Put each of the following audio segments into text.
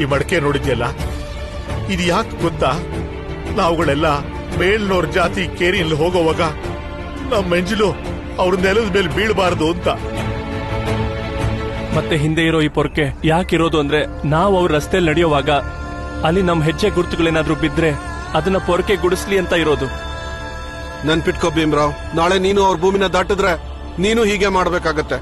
ಈ ಮಡಕೆ ನೋಡಿದ್ಯಲ್ಲ, ಇದು ಯಾಕೆ ಗೊತ್ತಾ? ನಾವುಗಳೆಲ್ಲ ಮೇಲ್ನೋರ್ ಜಾತಿ ಕೇರಿಯಲ್ಲಿ ಹೋಗೋವಾಗ ನಮ್ಮ ಮೆಂಜಿಲು ಅವ್ರ ನೆಲದ ಮೇಲೆ ಬೀಳಬಾರದು ಅಂತ. ಮತ್ತೆ ಹಿಂದೆ ಇರೋ ಈ ಪೊರ್ಕೆ ಯಾಕಿರೋದು ಅಂದ್ರೆ, ನಾವು ಅವ್ರ ರಸ್ತೆಯಲ್ಲಿ ನಡೆಯುವಾಗ ಅಲ್ಲಿ ನಮ್ ಹೆಜ್ಜೆ ಗುರುತುಗಳೇನಾದ್ರೂ ಬಿದ್ರೆ ಅದನ್ನ ಪೊರ್ಕೆ ಗುಡಿಸ್ಲಿ ಅಂತ ಇರೋದು. ನೆನ್ಪಿಟ್ಕೋ ಭೀಮ್ರಾವ್, ನಾಳೆ ನೀನು ಅವ್ರ ಭೂಮಿನ ದಾಟಿದ್ರೆ ನೀನು ಹೀಗೆ ಮಾಡ್ಬೇಕಾಗತ್ತೆ.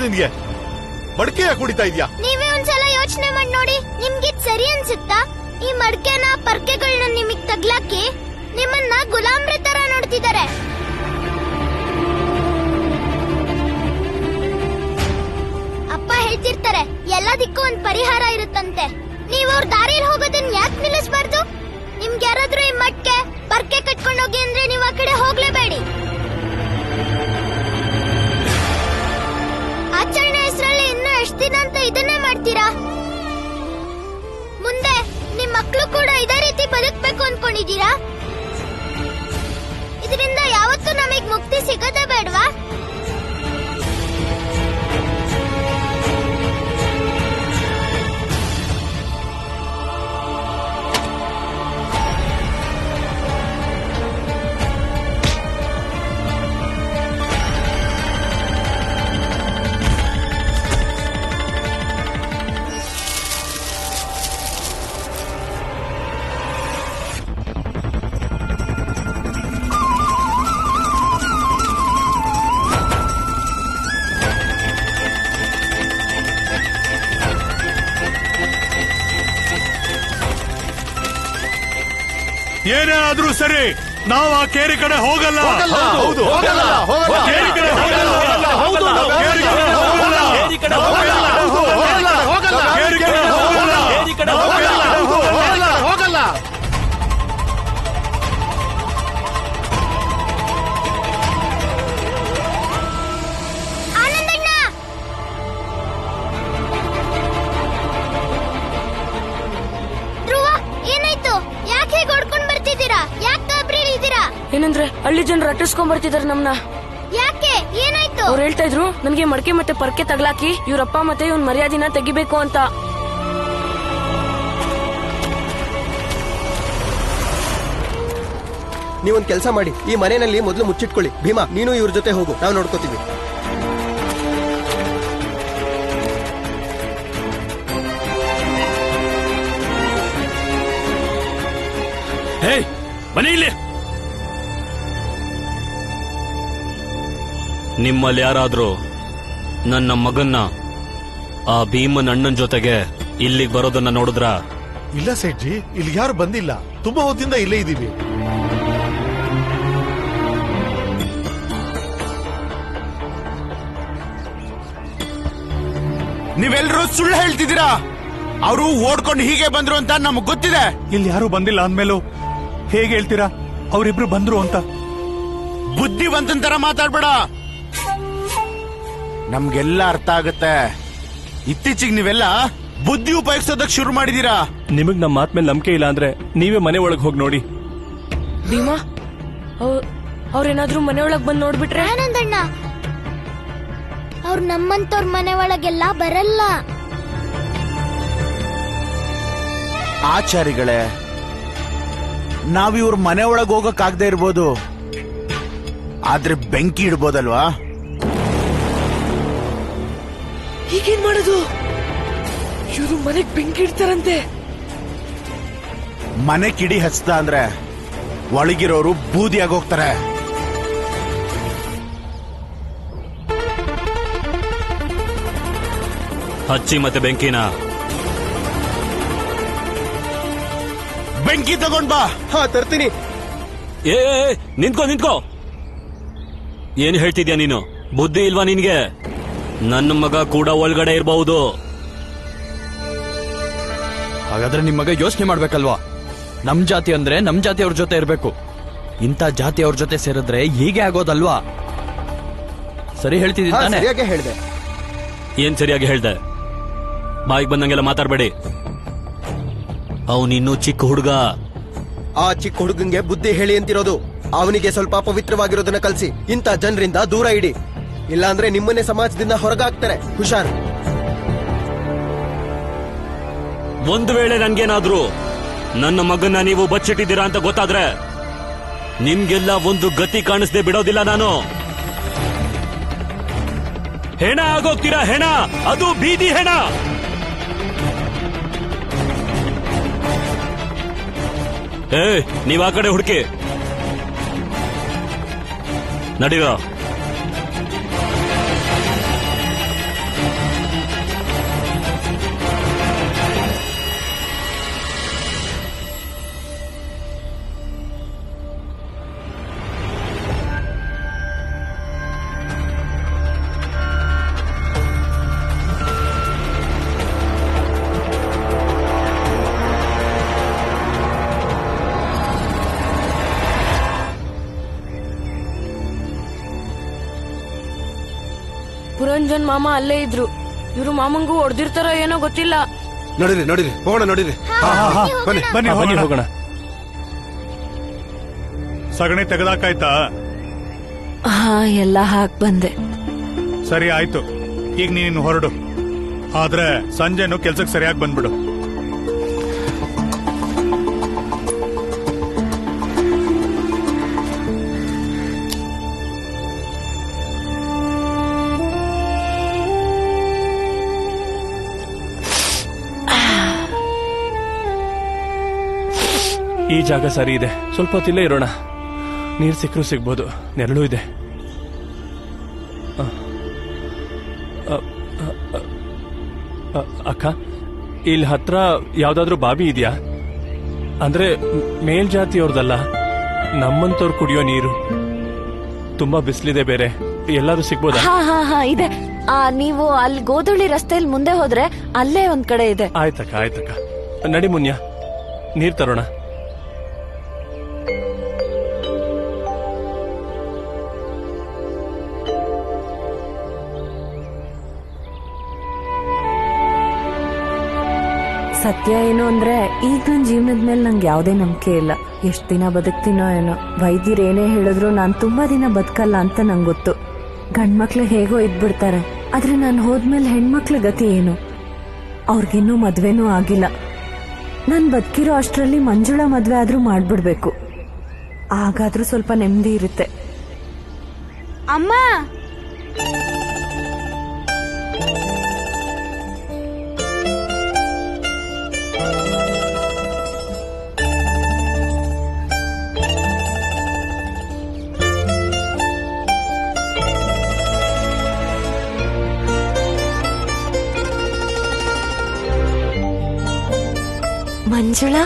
ನಿನ್ಗೆ ಮಡಕೆ ಯಾಕೆ ಕುಡಿತಾ ಇದ್ಯಾ? ನೀವೇ ಒಂದ್ಸಲ ಯೋಚನೆ ಮಾಡಿ ನೋಡಿ, ನಿಮ್ಗಿದ್ ಸರಿ ಅನ್ಸುತ್ತಾ? ಈ ಮಡಕೆನ ಪರ್ಕೆಗಳನ್ನ ನಿಮಗ್ ತಗ್ಲಾಕಿ ನಿಮ್ಮನ್ನ ಗುಲಾಮ್ರ ತರ ನೋಡ್ತಿದ್ದಾರೆ. ಅಪ್ಪ ಹೇಳ್ತಿರ್ತಾರೆ ಎಲ್ಲದಕ್ಕೂ ಒಂದ್ ಪರಿಹಾರ ಇರುತ್ತಂತೆ. ನೀವ್ ಅವ್ರ ದಾರಿಯಲ್ಲಿ ಹೋಗೋದನ್ನ ಯಾಕೆ ನಿಲ್ಲಿಸಬಾರ್ದು? ನಿಮ್ಗೆ ಯಾರಾದ್ರೂ ಈ ಮಡಕೆ ಪರ್ಕೆ ಕಟ್ಕೊಂಡೋಗಿ ಅಂದ್ರೆ ನೀವ್ ಆ ಕಡೆ ಹೋಗ್ಲೇಬೇಡಿ. ಆಚರಣೆ ಹೆಸರಲ್ಲಿ ಇನ್ನು ಎಷ್ಟು ದಿನ ಅಂತ ಇದನ್ನೇ ಮಾಡ್ತೀರಾ? ಮುಂದೆ ನಿಮ್ ಮಕ್ಕಳು ಕೂಡ ಇದೇ ರೀತಿ ಬದುಕ್ಬೇಕು ಅನ್ಕೊಂಡಿದೀರಾ? ಇದರಿಂದ ಯಾವತ್ತೂ ನಮಗ್ ಮುಕ್ತಿ ಸಿಗದೇ ಬೇಡ್ವಾ? ಏನೇ ಆದ್ರೂ ಸರಿ, ನಾವು ಆ ಕೇರಿ ಕಡೆ ಹೋಗಲ್ಲ. ಹೌದು, ಕೇರಿ ಕಡೆ ಹೋಗಲ್ಲ. ಆನಂದಣ್ಣ, ಧ್ರುವ, ಏನಾಯ್ತು? ಯಾಕೆ ಹೇಗೆ ಹೊಡ್ಕೊಂಡ್ ಬರ್ತಿದ್ದೀರಾ? ಯಾಕೆ ಗಾಬರಿಲಿದ್ದೀರಾ? ಏನಂದ್ರೆ ಹಳ್ಳಿ ಜನರು ಅಟ್ಟಿಸ್ಕೊಂಡ್ ಬರ್ತಿದಾರೆ ನಮ್ನ. ಯಾಕೆ? ಏನಾಯ್ತು? ಅವ್ರು ಹೇಳ್ತಾ ಇದ್ರು ನನ್ಗೆ ಮಡಕೆ ಮತ್ತೆ ಪರ್ಕೆ ತಗ್ಲಾಕಿ ಇವ್ರಪ್ಪ ಮತ್ತೆ ಇವ್ನ ಮರ್ಯಾದಿನ ತೆಗಿಬೇಕು ಅಂತ. ನೀವೊಂದ್ ಕೆಲಸ ಮಾಡಿ, ಈ ಮನೆಯಲ್ಲಿ ಮೊದಲು ಮುಚ್ಚಿಟ್ಕೊಳ್ಳಿ. ಭೀಮಾ, ನೀನು ಇವ್ರ ಜೊತೆ ಹೋಗು, ನಾವು ನೋಡ್ಕೋತೀವಿ. ಹೇ, ಬನ್ನಿ ಇಲ್ಲಿ. ನಿಮ್ಮಲ್ಲಿ ಯಾರಾದ್ರೂ ನನ್ನ ಮಗನ್ನ ಆ ಭೀಮನ್ ಅಣ್ಣನ್ ಜೊತೆಗೆ ಇಲ್ಲಿಗೆ ಬರೋದನ್ನ ನೋಡಿದ್ರ? ಇಲ್ಲ ಸೇಠ್ಜಿ, ಇಲ್ಲಿ ಯಾರು ಬಂದಿಲ್ಲ. ತುಂಬಾ ಹೊತ್ತಿಂದ ಇಲ್ಲೇ ಇದ್ದೀವಿ. ನೀವೆಲ್ಲರೂ ಸುಳ್ಳು ಹೇಳ್ತಿದ್ದೀರಾ. ಅವರು ಓಡ್ಕೊಂಡು ಹೀಗೆ ಬಂದ್ರು ಅಂತ ನಮಗ್ ಗೊತ್ತಿದೆ. ಇಲ್ಲಿ ಯಾರು ಬಂದಿಲ್ಲ ಅಂದ್ಮೇಲೂ ಹೇಗೆ ಹೇಳ್ತೀರಾ ಅವರಿಬ್ರು ಬಂದ್ರು ಅಂತ? ಬುದ್ಧಿವಂತನ ತರ ಮಾತಾಡ್ಬೇಡ. ನಮ್ಗೆಲ್ಲ ಅರ್ಥ ಆಗತ್ತೆ. ಇತ್ತೀಚೆಗೆ ನೀವೆಲ್ಲ ಬುದ್ಧಿ ಉಪಯೋಗಿಸೋದಕ್ ಶುರು ಮಾಡಿದೀರಾ. ನಿಮಗ್ ನಮ್ಮ ಮಾತ್ ಮೇಲೆ ನಂಬಿಕೆ ಇಲ್ಲ ಅಂದ್ರೆ ನೀವೇ ಮನೆ ಒಳಗ್ ಹೋಗಿ ನೋಡಿ. ಭೀಮಾ, ಅವ್ರೇನಾದ್ರೂ ಮನೆ ಒಳಗ್ ಬಂದ್ ನೋಡ್ಬಿಟ್ರೆ? ಆನಂದಣ್ಣ, ಅವ್ರು ನಮ್ಮಂತವ್ರ ಮನೆ ಒಳಗೆಲ್ಲ ಬರಲ್ಲ. ಆಚಾರಿಗಳೇ, ನಾವಿವ್ರ ಮನೆ ಒಳಗ್ ಹೋಗಕ್ಕಾಗದೆ ಇರ್ಬೋದು, ಆದ್ರೆ ಬೆಂಕಿ ಇಡ್ಬೋದಲ್ವಾ? ಈಗೇನ್ ಮಾಡೋದು? ಇವರು ಮನೆಗ್ ಬೆಂಕಿ ಇಡ್ತಾರಂತೆ. ಮನೆ ಕಿಡಿ ಹಚ್ದ ಅಂದ್ರೆ ಒಳಗಿರೋರು ಬೂದಿಯಾಗೋಗ್ತಾರೆ. ಹಚ್ಚಿ ಮತ್ತೆ ಬೆಂಕಿನ. ಬೆಂಕಿ ತಗೊಂಡ್ ಬಾ. ಹಾ, ತರ್ತೀನಿ. ಏ ನಿಂತ್ಕೋ ನಿಂತ್ಕೋ. ಏನ್ ಹೇಳ್ತಿದ್ಯಾ ನೀನು? ಬುದ್ಧಿ ಇಲ್ವಾ ನಿನ್ಗೆ? ನನ್ನ ಮಗ ಕೂಡ ಒಳಗಡೆ ಇರಬಹುದು. ಹಾಗಾದ್ರೆ ನಿಮ್ ಮಗ ಯೋಚನೆ ಮಾಡ್ಬೇಕಲ್ವಾ? ನಮ್ ಜಾತಿ ಅಂದ್ರೆ ನಮ್ ಜಾತಿಯವ್ರ ಜೊತೆ ಇರ್ಬೇಕು. ಇಂಥ ಜಾತಿಯವ್ರ ಜೊತೆ ಸೇರಿದ್ರೆ ಹೀಗೆ ಆಗೋದಲ್ವಾ? ಸರಿ ಹೇಳ್ತಿದ್ದೀನಿ ತಾನೆ? ಸರಿಯಾಗಿ ಹೇಳ್ದೆ. ಏನ್ ಸರಿಯಾಗಿ ಹೇಳ್ದೆ? ಬಾಯಿಗೆ ಬಂದಂಗೆಲ್ಲ ಮಾತಾಡ್ಬೇಡಿ. ಅವನಿನ್ನೂ ಚಿಕ್ಕ ಹುಡುಗ. ಆ ಚಿಕ್ಕ ಹುಡುಗಂಗೆ ಬುದ್ಧಿ ಹೇಳಿ ಅಂತಿರೋದು. ಅವನಿಗೆ ಸ್ವಲ್ಪ ಪವಿತ್ರವಾಗಿರೋದನ್ನ ಕಲ್ಸಿ ಇಂಥ ಜನರಿಂದ ದೂರ ಇಡಿ. ಇಲ್ಲಾಂದ್ರೆ ನಿಮ್ಮನ್ನೇ ಸಮಾಜದಿಂದ ಹೊರಗಾಕ್ತಾರೆ. ಹುಷಾರ್. ಒಂದು ವೇಳೆ ನನ್ಗೇನಾದ್ರೂ ನನ್ನ ಮಗನ್ನ ನೀವು ಬಚ್ಚಿಟ್ಟಿದ್ದೀರಾ ಅಂತ ಗೊತ್ತಾದ್ರೆ ನಿಮ್ಗೆಲ್ಲ ಒಂದು ಗತಿ ಕಾಣಿಸ್ದೆ ಬಿಡೋದಿಲ್ಲ ನಾನು. ಹೆಣ ಆಗೋಗ್ತೀರಾ, ಹೆಣ. ಅದು ಬೀದಿ ಹೆಣ. ಏ ನೀವ್ ಆ ಕಡೆ ಹುಡುಕಿ ನಡೀರ. ಪುರಂಜನ್ ಮಾಮ ಅಲ್ಲೇ ಇದ್ರು. ಇವ್ರು ಮಾಮಂಗೂ ಹೊಡೆದಿರ್ತಾರ ಏನೋ ಗೊತ್ತಿಲ್ಲ. ನಡೀರಿ ನಡೀರಿ ಹೋಗೋಣ ನಡೀರಿ. ಬನ್ನಿ ಬನ್ನಿ ಹೋಗೋಣ. ಸಗಣಿ ತೆಗೆದಾಕಾಯ್ತಾ? ಹಾ, ಎಲ್ಲ ಹಾಕ್ ಬಂದೆ. ಸರಿ ಆಯ್ತು. ಈಗ ನೀನು ಹೊರಡು. ಆದ್ರೆ ಸಂಜೆನು ಕೆಲ್ಸಕ್ಕೆ ಸರಿಯಾಗಿ ಬಂದ್ಬಿಡು. ಈ ಜಾಗ ಸರಿ ಇದೆ. ಸ್ವಲ್ಪ ಹೊತ್ತಿಲ್ಲೇ ಇರೋಣ. ನೀರು ಸಿಕ್ಕರೂ ಸಿಗ್ಬೋದು, ನೆರಳು ಇದೆ. ಅಕ್ಕ, ಇಲ್ಲಿ ಹತ್ರ ಯಾವ್ದಾದ್ರೂ ಬಾವಿ ಇದೆಯಾ? ಅಂದ್ರೆ ಮೇಲ್ಜಾತಿಯವ್ರದಲ್ಲ, ನಮ್ಮಂತವ್ರು ಕುಡಿಯೋ ನೀರು. ತುಂಬಾ ಬಿಸಿಲಿದೆ ಬೇರೆ. ಎಲ್ಲಾದ್ರೂ ಸಿಗ್ಬೋದಾ? ಹಾ ಇದೆ. ನೀವು ಅಲ್ಲಿ ಗೋಧುಳಿ ರಸ್ತೆಯಲ್ಲಿ ಮುಂದೆ ಹೋದ್ರೆ ಅಲ್ಲೇ ಒಂದ್ ಕಡೆ ಇದೆ. ಆಯ್ತಕ್ಕ. ನಡಿ ಮುನ್ಯ, ನೀರ್ ತರೋಣ. ಸತ್ಯ ಏನು ಅಂದ್ರೆ ಈಗ ನನ್ನ ಜೀವನದ ಮೇಲೆ ನಂಗೆ ಯಾವುದೇ ನಂಬಿಕೆ ಇಲ್ಲ. ಎಷ್ಟು ದಿನ ಬದುಕ್ತೀನೋ ಏನೋ. ವೈದ್ಯರು ಏನೇ ಹೇಳಿದ್ರು ನಾನು ತುಂಬಾ ದಿನ ಬದುಕಲ್ಲ ಅಂತ ನಂಗೆ ಗೊತ್ತು. ಗಂಡ್ಮಕ್ಳು ಹೇಗೋ ಇದ್ಬಿಡ್ತಾರೆ. ಆದ್ರೆ ನಾನು ಹೋದ್ಮೇಲೆ ಹೆಣ್ಮಕ್ಳ ಗತಿ ಏನು? ಅವ್ರಿಗಿನ್ನೂ ಮದ್ವೆನೂ ಆಗಿಲ್ಲ. ನಾನು ಬದುಕಿರೋ ಅಷ್ಟರಲ್ಲಿ ಮಂಜುಳಾ ಮದ್ವೆ ಆದ್ರೂ ಮಾಡ್ಬಿಡ್ಬೇಕು. ಹಾಗಾದ್ರೂ ಸ್ವಲ್ಪ ನೆಮ್ಮದಿ ಇರುತ್ತೆ. ಅಮ್ಮ, ಮಂಜುಳಾ,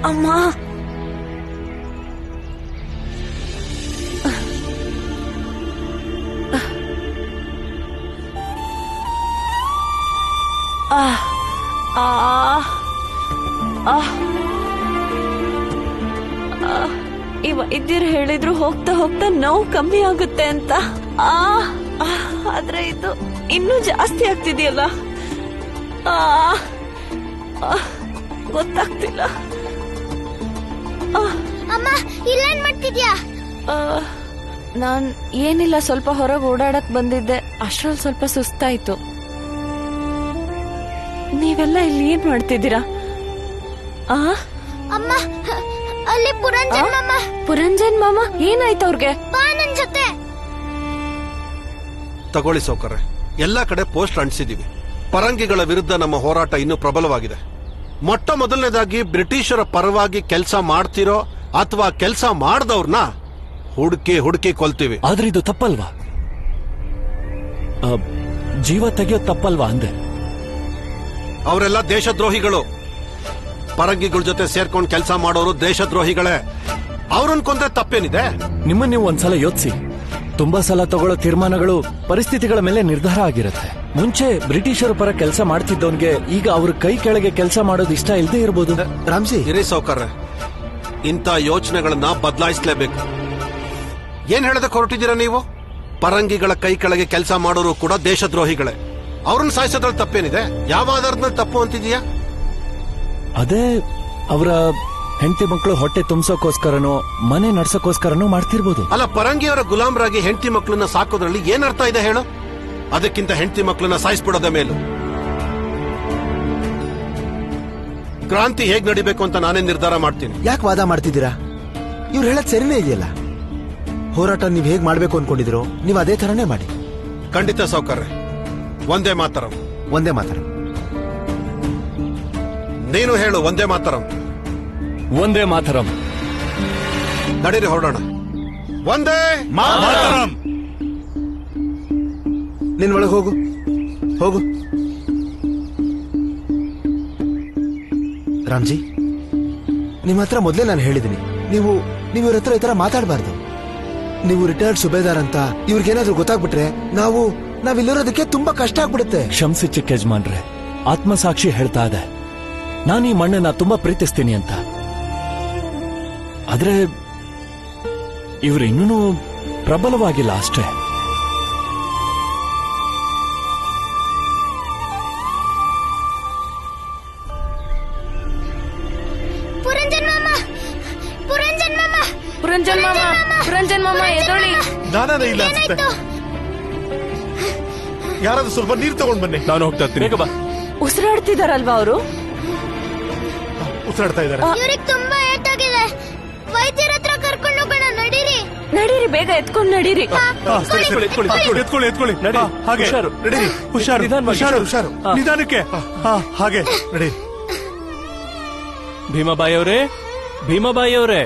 ಅಮ್ಮ, ಈ ವೈದ್ಯರು ಹೇಳಿದ್ರು ಹೋಗ್ತಾ ಹೋಗ್ತಾ ನೋವು ಕಮ್ಮಿ ಆಗುತ್ತೆ ಅಂತ. ಆದ್ರೆ ಇದು ಇನ್ನೂ ಜಾಸ್ತಿ ಆಗ್ತಿದೆಯಲ್ಲ. ಗೊತ್ತಾಗ್ತಿಲ್ಲ. ಅಮ್ಮ, ಇಲ್ಲೇನ್ ಮಾಡ್ತಿದ್ಯಾ? ನಾನ್ ಏನಿಲ್ಲ, ಸ್ವಲ್ಪ ಹೊರಗೆ ಓಡಾಡಕ್ ಬಂದಿದ್ದೆ. ಅಷ್ಟ್ರಲ್ಲಿ ಸ್ವಲ್ಪ ಸುಸ್ತಾಯ್ತು. ನೀವೆಲ್ಲ ಇಲ್ಲಿ ಏನ್ ಮಾಡ್ತಿದ್ದೀರಾ? ಅಮ್ಮ, ಅಲ್ಲಿ ಪುರಂಜನ್ ಮಾಮ ಏನಾಯ್ತು ಅವ್ರಿಗೆ? ಬಾ ನನ್ ಜೊತೆ. ತಗೊಳ್ಳಿ ಸೌಕರ್ಯ. ಎಲ್ಲಾ ಕಡೆ ಪೋಸ್ಟ್ ಅಂಟಿಸಿದೀವಿ. ಪರಂಗಿಗಳ ವಿರುದ್ಧ ನಮ್ಮ ಹೋರಾಟ ಇನ್ನೂ ಪ್ರಬಲವಾಗಿದೆ. ಮೊಟ್ಟ ಮೊದಲನೇದಾಗಿ ಬ್ರಿಟಿಷರ ಪರವಾಗಿ ಕೆಲಸ ಮಾಡ್ತಿರೋ ಅಥವಾ ಕೆಲಸ ಮಾಡದವ್ರನ್ನ ಹುಡುಕಿ ಹುಡುಕಿ ಕೊಲ್ತೀವಿ. ಆದ್ರೆ ಇದು ತಪ್ಪಲ್ವಾ? ಜೀವ ತೆಗೆಯೋದು ತಪ್ಪಲ್ವಾ ಅಂದೆ. ಅವರೆಲ್ಲ ದೇಶದ್ರೋಹಿಗಳು. ಪರಂಗಿಗಳ ಜೊತೆ ಸೇರ್ಕೊಂಡು ಕೆಲಸ ಮಾಡೋರು ದೇಶದ್ರೋಹಿಗಳೇ. ಅವ್ರನ್ನ ಕೊಂದ್ರೆ ತಪ್ಪೇನಿದೆ? ನಿಮ್ಮನ್ನ ನೀವು ಒಂದ್ಸಲ ಯೋಚಿಸಿ. ತುಂಬಾ ಸಲ ತಗೊಳ್ಳೋ ತೀರ್ಮಾನಗಳು ಪರಿಸ್ಥಿತಿಗಳ ಮೇಲೆ ನಿರ್ಧಾರ ಆಗಿರುತ್ತೆ. ಮುಂಚೆ ಬ್ರಿಟಿಷರ ಪರ ಕೆಲಸ ಮಾಡ್ತಿದ್ದವನ್ಗೆ ಈಗ ಅವ್ರ ಕೈ ಕೆಳಗೆ ಕೆಲಸ ಮಾಡೋದು ಇಷ್ಟ ಇಲ್ಲದೆ ಇರಬಹುದು. ರಾಮ್ಜಿ, ಹಿರಿ ಸೌಕರ್ಯ, ಇಂಥ ಯೋಚನೆಗಳನ್ನ ಬದಲಾಯಿಸಲೇಬೇಕು. ಏನ್ ಹೇಳದಕ್ಕೆ ಹೊರಟಿದ್ದೀರಾ ನೀವು? ಪರಂಗಿಗಳ ಕೈ ಕೆಳಗೆ ಕೆಲಸ ಮಾಡೋರು ಕೂಡ ದೇಶದ್ರೋಹಿಗಳೇ. ಅವ್ರನ್ನ ಸಾಯಿಸೋದ್ರಲ್ಲಿ ತಪ್ಪೇನಿದೆ? ಯಾವ ಆಧಾರದ ಮೇಲೆ ತಪ್ಪು ಅಂತಿದೀಯಾ? ಅದೇ ಅವರ ಹೆಂಡತಿ ಮಕ್ಕಳು ಹೊಟ್ಟೆ ತುಂಬಿಸೋಕೋಸ್ಕರನೋ ಮನೆ ನಡ್ಸೋಕೋಸ್ಕರನೋ ಮಾಡ್ತಿರ್ಬೋದು. ಅಲ್ಲ, ಪರಂಗಿಯವರ ಗುಲಾಮರಾಗಿ ಹೆಂಡತಿ ಮಕ್ಕಳನ್ನ ಸಾಕೋದ್ರಲ್ಲಿ ಏನ್ ಅರ್ಥ ಇದೆ ಹೇಳು? ಅದಕ್ಕಿಂತ ಹೆಂಡತಿ ಮಕ್ಕಳನ್ನ ಸಾಯಿಸ್ಬಿಡೋದ ಮೇಲು. ಕ್ರಾಂತಿ ಹೇಗ್ ನಡಿಬೇಕು ಅಂತ ನಾನೇ ನಿರ್ಧಾರ ಮಾಡ್ತೀನಿ. ಯಾಕೆ ವಾದ ಮಾಡ್ತಿದ್ದೀರಾ? ಇವ್ರು ಹೇಳದ್ ಸರಿನೇ ಇದೆಯಲ್ಲ. ಹೋರಾಟ ನೀವ್ ಹೇಗ್ ಮಾಡ್ಬೇಕು ಅನ್ಕೊಂಡಿದ್ರು ನೀವ್ ಅದೇ ತರನೇ ಮಾಡಿ. ಖಂಡಿತ ಸೌಕರ್ಯ. ಒಂದೇ ಮಾತರಂ. ಒಂದೇ ಮಾತರಂ. ನೀನು ಹೇಳು ಒಂದೇ ಮಾತರಂ. ಒಂದೇ ಮಾತರಂ. ನಡೀರಿ ಹೊರಡೋಣ. ಒಂದೇ ಮಾತರಂ. ನಿನ್ ಒಳಗೆ ಹೋಗು, ಹೋಗು. ರಾಮ್ಜಿ, ನಿಮ್ ಹತ್ರ ಮೊದ್ಲೇ ನಾನು ಹೇಳಿದೀನಿ, ನೀವು ಇವ್ರ ಹತ್ರ ಈ ತರ ಮಾತಾಡಬಾರ್ದು. ನೀವು ರಿಟೈರ್ಡ್ ಸುಬೇದಾರ್ ಅಂತ ಇವ್ರಿಗೇನಾದ್ರೂ ಗೊತ್ತಾಗ್ಬಿಟ್ರೆ ನಾವಿಲ್ಲಿರೋದಕ್ಕೆ ತುಂಬಾ ಕಷ್ಟ ಆಗ್ಬಿಡುತ್ತೆ. ಕ್ಷಮಿಸಿ ಚಿಕ್ಕ ಯಜಮಾನ್ರೆ, ಆತ್ಮಸಾಕ್ಷಿ ಹೇಳ್ತಾ ಇದೆ ನಾನು ಈ ಮಣ್ಣನ್ನ ತುಂಬಾ ಪ್ರೀತಿಸ್ತೀನಿ ಅಂತ. ಆದ್ರೆ ಇವ್ರು ಇನ್ನೂ ಪ್ರಬಲವಾಗಿಲ್ಲ ಅಷ್ಟೇ. ಪುರಂಜನ್ ಮಾಮ ಎದೊಳಿ. ನಾನೇ ಇಲ್ಲ ಅನ್ಸುತ್ತೆ. ಯಾರಾದ್ರೂ ಸ್ವಲ್ಪ ನೀರು ತಗೊಂಡ್ ಬನ್ನಿ. ನಾನು ಹೋಗ್ತಾ ಇರ್ತೀನಿ. ಬೇಗ ಬಾ. ಉಸಿರಾಡ್ತಿದಾರಲ್ವಾ ಅವರು? ಉಸಿರಾಡ್ತಾ ಇದ್ದಾರೆ. ಇವ್ರಿಗೆ ತುಂಬಾ ಏಟಾಗಿದೆ. ವೈದ್ಯರ ಹತ್ರ ಕರ್ಕೊಂಡು ಹೋಗೋಣ. ನಡೀರಿ, ಬೇಗ ಎತ್ಕೊಂಡು ನಡೀರಿ. ಎತ್ಕೊಳ್ಳಿ. ನಡಿ. ಹಾಗೆ ಹುಷಾರು. ನಡೀರಿ. ಹುಷಾರು. ನಿಧಾನಕ್ಕೆ. ಹಾಗೆ ನಡಿ. ಭೀಮಾಬಾಯಿ ಅವರೇ,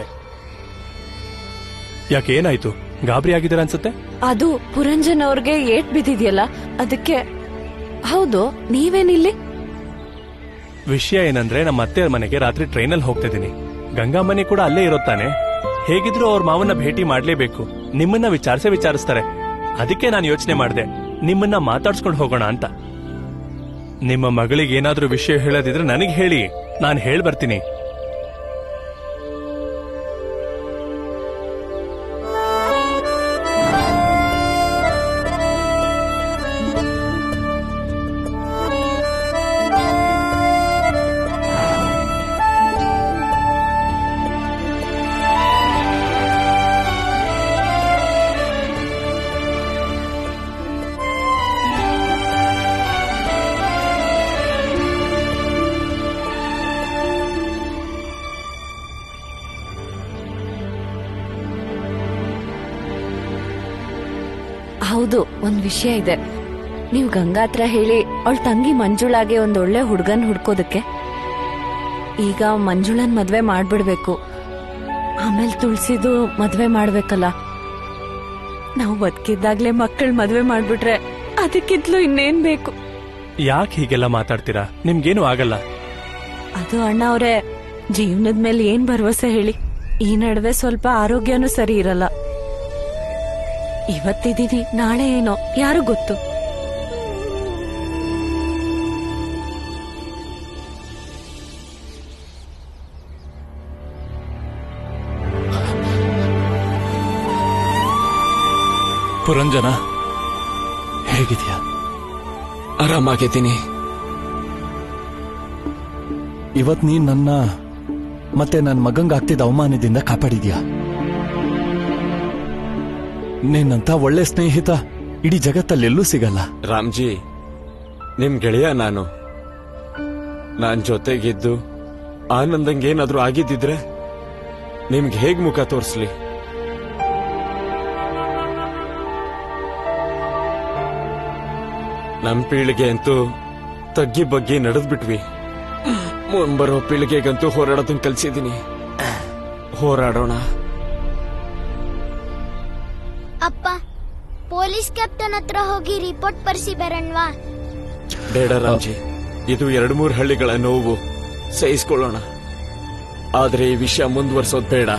ಯಾಕೆ ಏನಾಯ್ತು? ಗಾಬರಿ ಆಗಿದ್ದೀರ ಅನ್ಸುತ್ತೆ. ಅದು ಪುರಂಜನ್ ಅವ್ರಿಗೆ ಏಟ್ ಬಿದ್ದಿದ್ಯಲ್ಲ, ಅದಕ್ಕೆ. ಹೌದು, ನೀವೇನಿಲ್ಲಿ? ವಿಷಯ ಏನಂದ್ರೆ ನಮ್ಮ ಅತ್ತೆಯವ್ರ ಮನೆಗೆ ರಾತ್ರಿ ಟ್ರೈನಲ್ಲಿ ಹೋಗ್ತಾ ಇದೀನಿ. ಗಂಗಾ ಮನೆ ಕೂಡ ಅಲ್ಲೇ ಇರುತ್ತಾನೆ. ಹೇಗಿದ್ರು ಅವ್ರ ಮಾವನ್ನ ಭೇಟಿ ಮಾಡ್ಲೇಬೇಕು. ನಿಮ್ಮನ್ನ ವಿಚಾರಿಸ್ತಾರೆ. ಅದಕ್ಕೆ ನಾನು ಯೋಚನೆ ಮಾಡಿದೆ ನಿಮ್ಮನ್ನ ಮಾತಾಡ್ಸ್ಕೊಂಡು ಹೋಗೋಣ ಅಂತ. ನಿಮ್ಮ ಮಗಳಿಗೆ ಏನಾದ್ರೂ ವಿಷಯ ಹೇಳೋದಿದ್ರೆ ನನಗೆ ಹೇಳಿ, ನಾನು ಹೇಳಿ ಬರ್ತೀನಿ. ಹೌದು, ಒಂದ್ ವಿಷಯ ಇದೆ. ನೀವು ಗಂಗಾ ಹತ್ರ ಹೇಳಿ ಅವಳ ತಂಗಿ ಮಂಜುಳಾಗೆ ಒಂದೊಳ್ಳೆ ಹುಡ್ಗನ್ ಹುಡ್ಕೋದಕ್ಕೆ. ಈಗ ಮಂಜುಳನ್ ಮದ್ವೆ ಮಾಡ್ಬಿಡ್ಬೇಕು. ಆಮೇಲೆ ತುಳಸಿದು ಮದ್ವೆ ಮಾಡ್ಬೇಕಲ್ಲ. ನಾವು ಬದುಕಿದ್ದಾಗ್ಲೇ ಮಕ್ಕಳ ಮದ್ವೆ ಮಾಡ್ಬಿಟ್ರೆ ಅದಕ್ಕಿಂತಲೂ ಇನ್ನೇನ್ ಬೇಕು? ಯಾಕೆ ಹೀಗೆಲ್ಲ ಮಾತಾಡ್ತೀರಾ? ನಿಮ್ಗೇನು ಆಗಲ್ಲ. ಅದು ಅಣ್ಣ ಅವ್ರೆ, ಜೀವನದ ಮೇಲೆ ಏನ್ ಭರವಸೆ ಹೇಳಿ? ಈ ನಡುವೆ ಸ್ವಲ್ಪ ಆರೋಗ್ಯನೂ ಸರಿ ಇರಲ್ಲ. ಇವತ್ತಿದೀನಿ, ನಾಳೆ ಏನೋ ಯಾರು ಗೊತ್ತು. ಪುರಂಜನ, ಹೇಗಿದ್ಯಾ? ಆರಾಮಾಗಿದ್ದೀನಿ. ಇವತ್ ನೀನ್ ನನ್ನ ಮತ್ತೆ ನನ್ನ ಮಗಂಗಾಗ್ತಿದ್ದ ಅವಮಾನದಿಂದ ಕಾಪಾಡಿದ್ಯಾ. ನಿನ್ನಂತ ಒಳ್ಳೆ ಸ್ನೇಹಿತ ಇಡೀ ಜಗತ್ತಲ್ಲೆಲ್ಲೂ ಸಿಗಲ್ಲ. ರಾಮ್ಜಿ, ನಿಮ್ ಗೆಳೆಯ ನಾನ್ ಜೊತೆಗಿದ್ದು ಆನಂದಂಗೇನಾದ್ರೂ ಆಗಿದ್ದಿದ್ರೆ ನಿಮ್ಗೆ ಹೇಗ್ ಮುಖ ತೋರಿಸ್ಲಿ? ನಮ್ ಪೀಳಿಗೆ ಅಂತೂ ತಗ್ಗಿ ಬಗ್ಗಿ ನಡೆದ್ಬಿಟ್ವಿ. ಮುಂಬರೋ ಪೀಳಿಗೆಗಂತೂ ಹೋರಾಡೋದನ್ನ ಕಲ್ಸಿದೀನಿ. ಹೋರಾಡೋಣ. ಅಪ್ಪ, ಪೊಲೀಸ್ ಕ್ಯಾಪ್ಟನ್ ಹತ್ರ ಹೋಗಿ ರಿಪೋರ್ಟ್ ಬರ್ಸಿ ಬರಣ್ವಾ? ಬೇಡ ರಾಮ್ಜಿ, ಇದು 2-3 ಹಳ್ಳಿಗಳ ನೋವು, ಸಹಿಸ್ಕೊಳ್ಳೋಣ. ಆದ್ರೆ ಈ ವಿಷಯ ಮುಂದುವರ್ಸೋದ್ ಬೇಡ.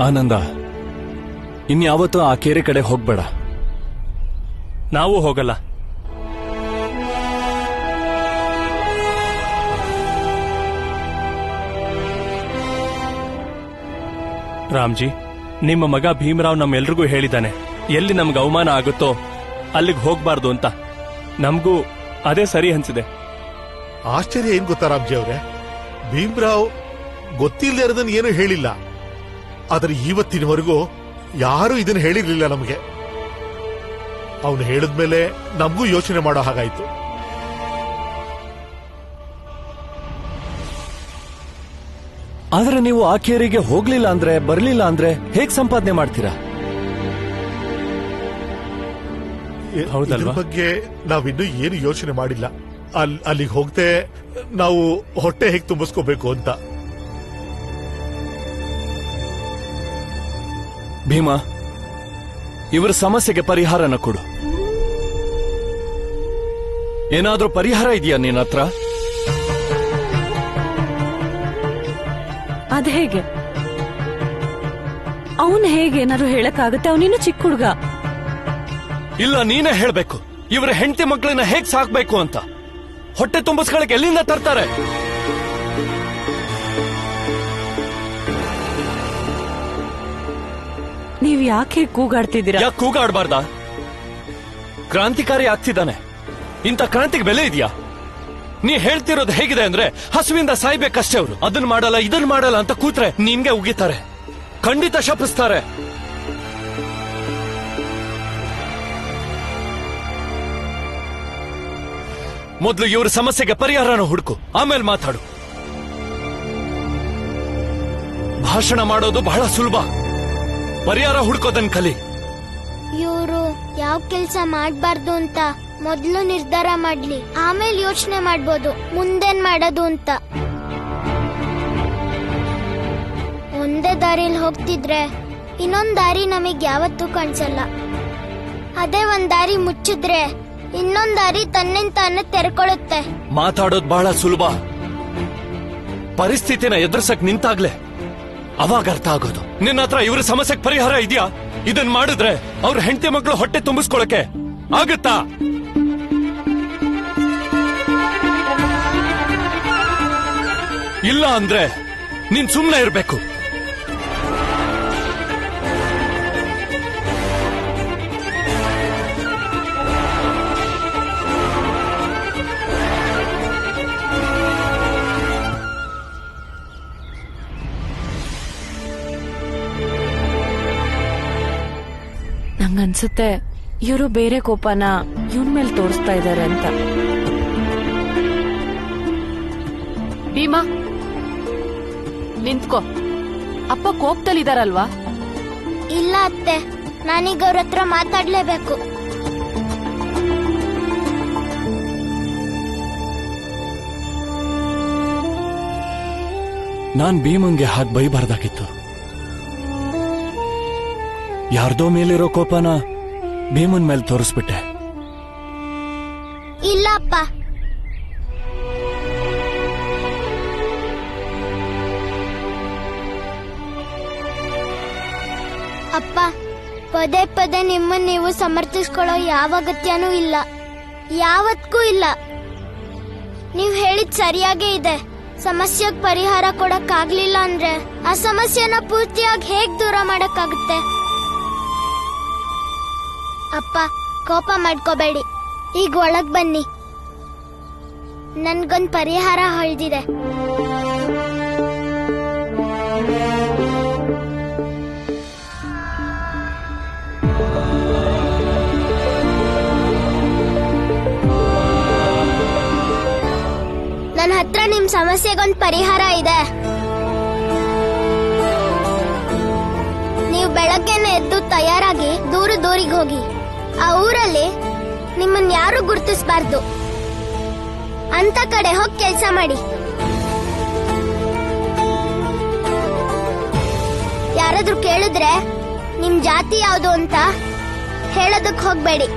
ಆನಂದ, ಇನ್ಯಾವತ್ತೂ ಆ ಕೆರೆ ಕಡೆ ಹೋಗ್ಬೇಡ. ನಾವು ಹೋಗಲ್ಲ. ರಾಮ್ಜಿ, ನಿಮ್ಮ ಮಗ ಭೀಮರಾವ್ ನಮ್ಮೆಲ್ರಿಗೂ ಹೇಳಿದಾನೆ, ಎಲ್ಲಿ ನಮ್ಗೆ ಅವಮಾನ ಆಗುತ್ತೋ ಅಲ್ಲಿಗೆ ಹೋಗ್ಬಾರ್ದು ಅಂತ. ನಮಗೂ ಅದೇ ಸರಿ ಅನ್ಸಿದೆ. ಆಶ್ಚರ್ಯ ಏನ್ ಗೊತ್ತಾ ರಾಮ್ಜಿ ಅವ್ರೆ, ಭೀಮ್ರಾವ್ ಗೊತ್ತಿಲ್ಲದೆ ಇರೋದನ್ನ ಏನು ಹೇಳಿಲ್ಲ. ಆದ್ರೆ ಇವತ್ತಿನವರೆಗೂ ಯಾರು ಇದನ್ನ ಹೇಳಿರ್ಲಿಲ್ಲ ನಮಗೆ. ಅವನು ಹೇಳಿದ್ಮೇಲೆ ನಮಗೂ ಯೋಚನೆ ಮಾಡೋ ಹಾಗಾಯ್ತು. ಆದ್ರೆ ನೀವು ಆ ಕೇರಿಗೆ ಹೋಗ್ಲಿಲ್ಲ ಅಂದ್ರೆ, ಬರ್ಲಿಲ್ಲ ಅಂದ್ರೆ ಹೇಗ್ ಸಂಪಾದನೆ ಮಾಡ್ತೀರಾ? ಇದ್ರ ಬಗ್ಗೆ ನಾವಿನ್ನೂ ಏನು ಯೋಚನೆ ಮಾಡಿಲ್ಲ. ಅಲ್ಲಿಗೆ ಹೋಗದೆ ನಾವು ಹೊಟ್ಟೆ ಹೇಗೆ ತುಂಬಿಸ್ಕೋಬೇಕು ಅಂತ. ಭೀಮಾ, ಇವರ ಸಮಸ್ಯೆಗೆ ಪರಿಹಾರನ ಕೊಡು. ಏನಾದ್ರೂ ಪರಿಹಾರ ಇದೆಯಾ ನಿನ್ನ ಹತ್ರ? ಅದ್ ಹೇಗೆ? ಅವನ್ ಹೇಗೆ ಏನಾದ್ರು ಹೇಳಕ್ಕಾಗತ್ತೆ? ಅವನಿನ್ನು ಚಿಕ್ಕ ಹುಡುಗ. ಇಲ್ಲ, ನೀನೇ ಹೇಳ್ಬೇಕು. ಇವರ ಹೆಂಡತಿ ಮಕ್ಕಳನ್ನ ಹೇಗ್ ಸಾಕ್ಬೇಕು ಅಂತ. ಹೊಟ್ಟೆ ತುಂಬಿಸ್ಕೊಳಕ್ಕೆ ಎಲ್ಲಿಂದ ತರ್ತಾರೆ? ನೀವ್ ಯಾಕೆ ಕೂಗಾಡ್ತಿದ್ದೀರಾ? ಯಾಕೆ ಕೂಗಾಡ್ಬಾರ್ದಾ? ಕ್ರಾಂತಿಕಾರಿ ಆಗ್ತಿದ್ದಾನೆ. ಇಂಥ ಕ್ರಾಂತಿಗೆ ಬೆಲೆ ಇದೆಯಾ? ನೀ ಹೇಳ್ತಿರೋದು ಹೇಗಿದೆ ಅಂದ್ರೆ, ಹಸುವಿಂದ ಸಾಯ್ಬೇಕಷ್ಟೇ ಅವರು. ಅದನ್ನ ಮಾಡಲ್ಲ ಇದನ್ನ ಮಾಡಲ್ಲ ಅಂತ ಕೂತ್ರೆ ನಿನ್ಗೆ ಉಗಿತಾರೆ, ಖಂಡಿತ ಶಪಿಸ್ತಾರೆ. ಮೊದಲು ಇವ್ರ ಸಮಸ್ಯೆಗೆ ಪರಿಹಾರನ ಹುಡುಕು, ಆಮೇಲೆ ಮಾತಾಡು. ಭಾಷಣ ಮಾಡೋದು ಬಹಳ ಸುಲಭ, ಪರಿಹಾರ ಹುಡುಕೋದನ್ ಕಲಿ. ಇವರು ಯಾವ ಕೆಲ್ಸ ಮಾಡ್ಬಾರ್ದು ಅಂತ ಮೊದ್ಲು ನಿರ್ಧಾರ ಮಾಡ್ಲಿ, ಆಮೇಲೆ ಯೋಚನೆ ಮಾಡ್ಬೋದು ಮುಂದೇನ್ ಮಾಡೋದು ಅಂತ. ಒಂದೇ ದಾರಿಯಲ್ಲಿ ಹೋಗ್ತಿದ್ರೆ ಇನ್ನೊಂದ್ ದಾರಿ ನಮಗ್ ಯಾವತ್ತೂ ಕಾಣಿಸಲ್ಲ. ಅದೇ ಒಂದ್ ದಾರಿ ಮುಚ್ಚಿದ್ರೆ ಇನ್ನೊಂದ್ ದಾರಿ ತನ್ನಿಂದ ತಾನೇ ತೆರ್ಕೊಳ್ಳುತ್ತೆ. ಮಾತಾಡೋದು ಬಹಳ ಸುಲಭ, ಪರಿಸ್ಥಿತಿನ ಎದುರಿಸಕ್ ನಿಂತಾಗ್ಲೆ ಅವಾಗ ಅರ್ಥ ಆಗೋದು. ನಿನ್ನ ಹತ್ರ ಇವ್ರ ಸಮಸ್ಯೆಗೆ ಪರಿಹಾರ ಇದೆಯಾ? ಇದನ್ ಮಾಡಿದ್ರೆ ಅವ್ರ ಹೆಂಡತಿ ಮಕ್ಕಳು ಹೊಟ್ಟೆ ತುಂಬಿಸ್ಕೊಳಕ್ಕೆ ಆಗುತ್ತಾ? ಇಲ್ಲ ಅಂದ್ರೆ ನೀನ್ ಸುಮ್ನೆ ಇರ್ಬೇಕು. ನಂಗನ್ಸುತ್ತೆ ಇವರು ಬೇರೆ ಕೋಪನ ಇವನ್ ಮೇಲೆ ತೋರಿಸ್ತಾ ಇದ್ದಾರೆ ಅಂತ. ಭೀಮಾ, ನಿಂತ್ಕೋ. ಅಪ್ಪ ಕೋಪದಲ್ಲಿದಾರಲ್ವಾ? ಇಲ್ಲ ಅತ್ತೆ, ನಾನೀಗ ಅವ್ರ ಹತ್ರ ಮಾತಾಡ್ಲೇಬೇಕು. ನಾನ್ ಭೀಮಂಗೆ ಹಾಗೆ ಬೈಬಾರ್ದಾಗಿತ್ತು. ಯಾರ್ದೋ ಮೇಲಿರೋ ಕೋಪನ ಭೀಮನ್ ಮೇಲೆ ತೋರಿಸ್ಬಿಟ್ಟೆ. ಇಲ್ಲ ಅಪ್ಪ, ಅಪ್ಪ, ಪದೇ ಪದೇ ನಿಮ್ಮನ್ನ ನೀವು ಸಮರ್ಥಿಸ್ಕೊಳ್ಳೋ ಯಾವ ಅಗತ್ಯನೂ ಇಲ್ಲ, ಯಾವತ್ತೂ ಇಲ್ಲ. ನೀವ್ ಹೇಳಿದ್ ಸರಿಯಾಗೇ ಇದೆ. ಸಮಸ್ಯೆಗೆ ಪರಿಹಾರ ಕೊಡಕ್ಕಾಗ್ಲಿಲ್ಲ ಅಂದ್ರೆ ಆ ಸಮಸ್ಯೆನ ಪೂರ್ತಿಯಾಗಿ ಹೇಗ್ ದೂರ ಮಾಡಕ್ಕಾಗುತ್ತೆ? ಅಪ್ಪ, ಕೋಪ ಮಾಡ್ಕೋಬೇಡಿ, ಈಗ ಒಳಗ್ ಬನ್ನಿ. ನನ್ಗೊಂದ್ ಪರಿಹಾರ ಹೊಳ್ದಿದೆ. ನನ್ನ ಹತ್ರ ನಿಮ್ ಸಮಸ್ಯೆಗೊಂದ್ ಪರಿಹಾರ ಇದೆ. ನೀವು ಬೆಳಗ್ಗೆನೆ ಎದ್ದು ತಯಾರಾಗಿ ದೂರಿಗೆ ಹೋಗಿ. ಆ ಊರಲ್ಲಿ ನಿಮ್ಮನ್ನ ಯಾರು ಗುರ್ತಿಸಬಾರ್ದು ಅಂತ ಕಡೆ ಹೋಗಿ ಕೆಲಸ ಮಾಡಿ. ಯಾರಾದ್ರೂ ಕೇಳಿದ್ರೆ ನಿಮ್ ಜಾತಿ ಯಾವ್ದು ಅಂತ ಹೇಳೋದಕ್ ಹೋಗ್ಬೇಡಿ.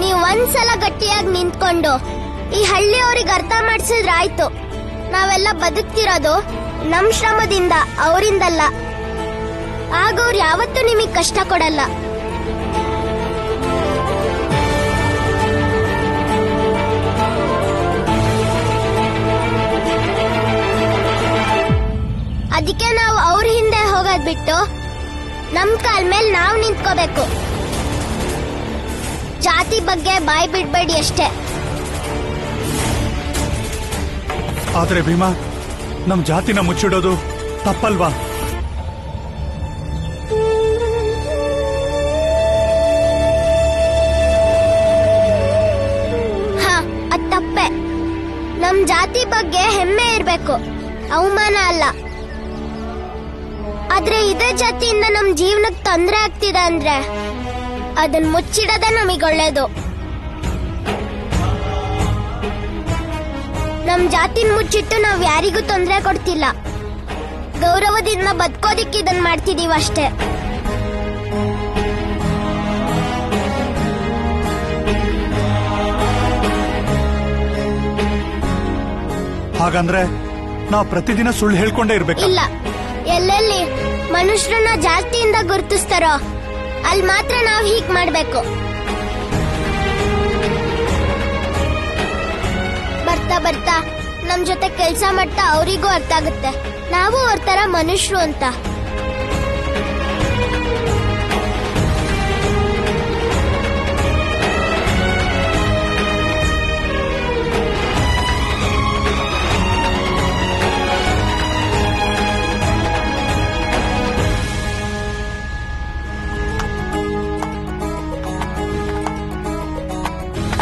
ನೀವ್ ಒಂದ್ಸಲ ಗಟ್ಟಿಯಾಗಿ ನಿಂತ್ಕೊಂಡು ಈ ಹಳ್ಳಿಯವ್ರಿಗೆ ಅರ್ಥ ಮಾಡಿಸಿದ್ರೆ ಆಯ್ತು. ನಾವೆಲ್ಲ ಬದುಕ್ತಿರೋದು ನಮ್ ಶ್ರಮದಿಂದ, ಅವರಿಂದಲ್ಲ. ಆಗ ಅವ್ರು ಯಾವತ್ತೂ ನಿಮಗ್ ಕಷ್ಟ ಕೊಡಲ್ಲ. ಅದಕ್ಕೆ ನಾವು ಅವ್ರ ಹಿಂದೆ ಹೋಗೋದ್ ಬಿಟ್ಟು ನಮ್ ಕಾಲ್ ಮೇಲೆ ನಾವು ನಿಂತ್ಕೋಬೇಕು. ಜಾತಿ ಬಗ್ಗೆ ಬಾಯ್ ಬಿಡ್ಬೇಡಿ ಅಷ್ಟೇ. ಆದ್ರೆ ಭೀಮಾ, ನಮ್ ಜಾತಿನ ಮುಚ್ಚಿಡೋದು ತಪ್ಪಲ್ವಾ? ಅದ್ ತಪ್ಪೆ. ನಮ್ ಜಾತಿ ಬಗ್ಗೆ ಹೆಮ್ಮೆ ಇರ್ಬೇಕು, ಅವಮಾನ ಅಲ್ಲ. ಆದ್ರೆ ಇದೇ ಜಾತಿಯಿಂದ ನಮ್ ಜೀವನಕ್ಕೆ ತೊಂದರೆ ಆಗ್ತಿದೆ ಅಂದ್ರೆ ಅದನ್ನ ಮುಚ್ಚಿಡೋದೇ ನಮಗೊಳ್ಳೇದು. ನಮ್ ಜಾತಿನ ಮುಚ್ಚಿಟ್ಟು ನಾವ್ ಯಾರಿಗೂ ತೊಂದರೆ ಕೊಡ್ತಿಲ್ಲ. ಗೌರವದಿಂದ ಬದುಕೋದಿಕ್ಕೆ ಇದನ್ ಮಾಡ್ತಿದೀವಿ ಅಷ್ಟೇ. ಹಾಗಂದ್ರೆ ನಾವ್ ಪ್ರತಿದಿನ ಸುಳ್ಳು ಹೇಳ್ಕೊಂಡೇ ಇರ್ಬೇಕು? ಇಲ್ಲ, ಎಲ್ಲೆಲ್ಲಿ ಮನುಷ್ಯರನ್ನ ಜಾತಿಯಿಂದ ಗುರುತಿಸ್ತಾರೋ ಅಲ್ಲಿ ಮಾತ್ರ ನಾವ್ ಹೀಗ್ ಮಾಡ್ಬೇಕು. ಬರ್ತಾ ಬರ್ತಾ ನಮ್ ಜೊತೆ ಕೆಲ್ಸ ಮಾಡ್ತಾ ಅವರಿಗೂ ಅರ್ಥ ಆಗುತ್ತೆ ನಾವು ಅವ್ರ ತರ ಮನುಷ್ಯರು ಅಂತ.